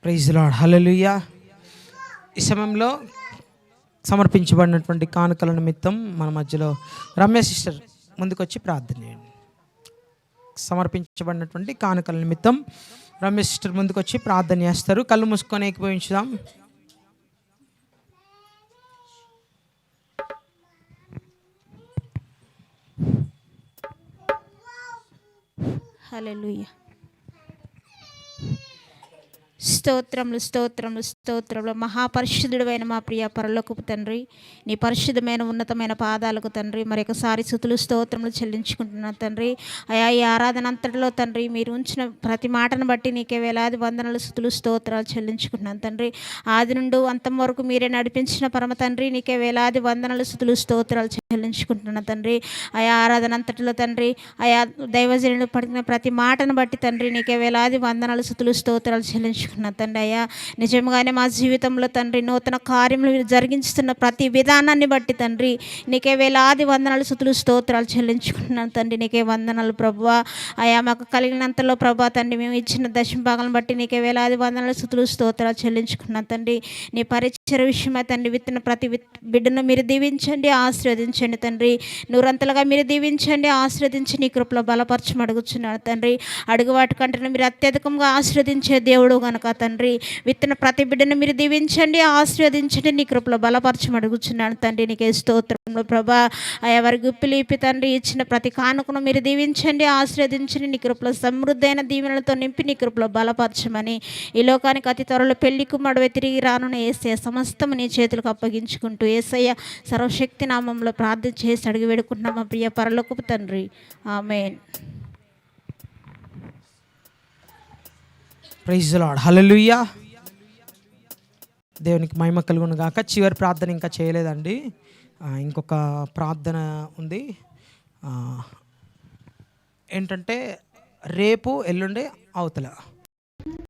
Praise Lord. Hallelujah. ఈ సమయంలో సమర్పించబడినటువంటి కానుకల నిమిత్తం మన మధ్యలో రమ్య సిస్టర్ ముందుకొచ్చి ప్రార్థన చేయండి. సమర్పించబడినటువంటి కానుకల నిమిత్తం రమ్య సిస్టర్ ముందుకొచ్చి ప్రార్థన చేస్తారు. కళ్ళు మూసుకొని ఏకీభవించుదాం. హల్లెలూయా. స్తోత్రములు స్తోత్రములు స్తోత్రములు. మహాపరిశుద్ధుడైన మా ప్రియ పరలోకపు తండ్రి, నీ పరిశుద్ధమైన ఉన్నతమైన పాదాలకు తండ్రి మరొకసారి స్తుతులు స్తోత్రములు చెల్లించుకుంటున్నాను తండ్రి. అయా ఈ ఆరాధన అంతటిలో తండ్రి మీరు ఉంచిన ప్రతి మాటను బట్టి నీకే వేలాది వందనలు స్తుతులు స్తోత్రాలు చెల్లించుకుంటున్నాను తండ్రి. ఆది నుండి అంతం వరకు మీరే నడిపించిన పరమ తండ్రి నీకే వేలాది వందనలు స్తుతులు స్తోత్రాలు చెల్లించుకుంటున్నాను తండ్రి. అయా ఆరాధన అంతటిలో తండ్రి అయా దైవజనులు పడిన ప్రతి మాటను బట్టి తండ్రి నీకే వేలాది వందనలు స్తుతులు స్తోత్రాలు చెల్లించుకుంటున్నాను తండ్రి. అయ్యా నిజంగానే మా జీవితంలో తండ్రి నూతన కార్యములు మీరు జరిగిస్తున్న ప్రతి విధానాన్ని బట్టి తండ్రి నీకే వేలాది వందనాలు స్తుతులు స్తోత్రాలు చెల్లించుకుంటున్నాను తండ్రి. నీకే వందనాలు ప్రభువా. అయా మాకు కలిగినంతలో ప్రభా తండ్రి మేము ఇచ్చిన దశమ భాగాలను బట్టి నీకే వేలాది వందనాలు స్తుతులు స్తోత్రాలు చెల్లించుకున్నాను తండ్రి. నీ పరిచయ విషయమై తండ్రి విత్తన ప్రతి బిడ్డను మీరు దీవించండి ఆశీర్వదించండి తండ్రి. నూరంతలుగా మీరు దీవించండి ఆశీర్వదించి నీ కృపలో బలపరచమడుగుచున్నాను తండ్రి. అడుగు వాటి కంటే మీరు అత్యధికంగా ఆశీర్వదించే దేవుడు గనుక తండ్రి విత్తన ప్రతి బిడ్డను మీరు దీవించండి ఆశీర్వదించండి నీ కృపలో బలపరచమడుగుచున్నాను తండ్రి. నీకే స్తోత్రంలో ప్రభా. అయా వారి గుప్పిలిపి తండ్రి ఇచ్చిన ప్రతి కానుకను మీరు దీవించండి ఆశీర్వదించండి నీ కృపలో సమృద్ధైన దీవెనలతో నింపి నీ కృపలో బలపరచమని ఈ లోకానికి అతి త్వరలో పెళ్లి కుమారుడు తిరిగి రానున్న యేసయ్య సమస్తము నీ చేతులకు అప్పగించుకుంటూ యేసయ్య సర్వశక్తి నామంలో ప్రార్థన చేసి అడిగి వేడుకుంటున్నాం మా ప్రియ పరలోకపు తండ్రి. Amen. Praise the lord. Hallelujah. దేవునికి మహిమ కలుగును గాక. చివరి ప్రార్థన ఇంకా చేయలేదండి, ఇంకొక ప్రార్థన ఉంది. ఏంటంటే రేపు ఎల్లుండి అవతల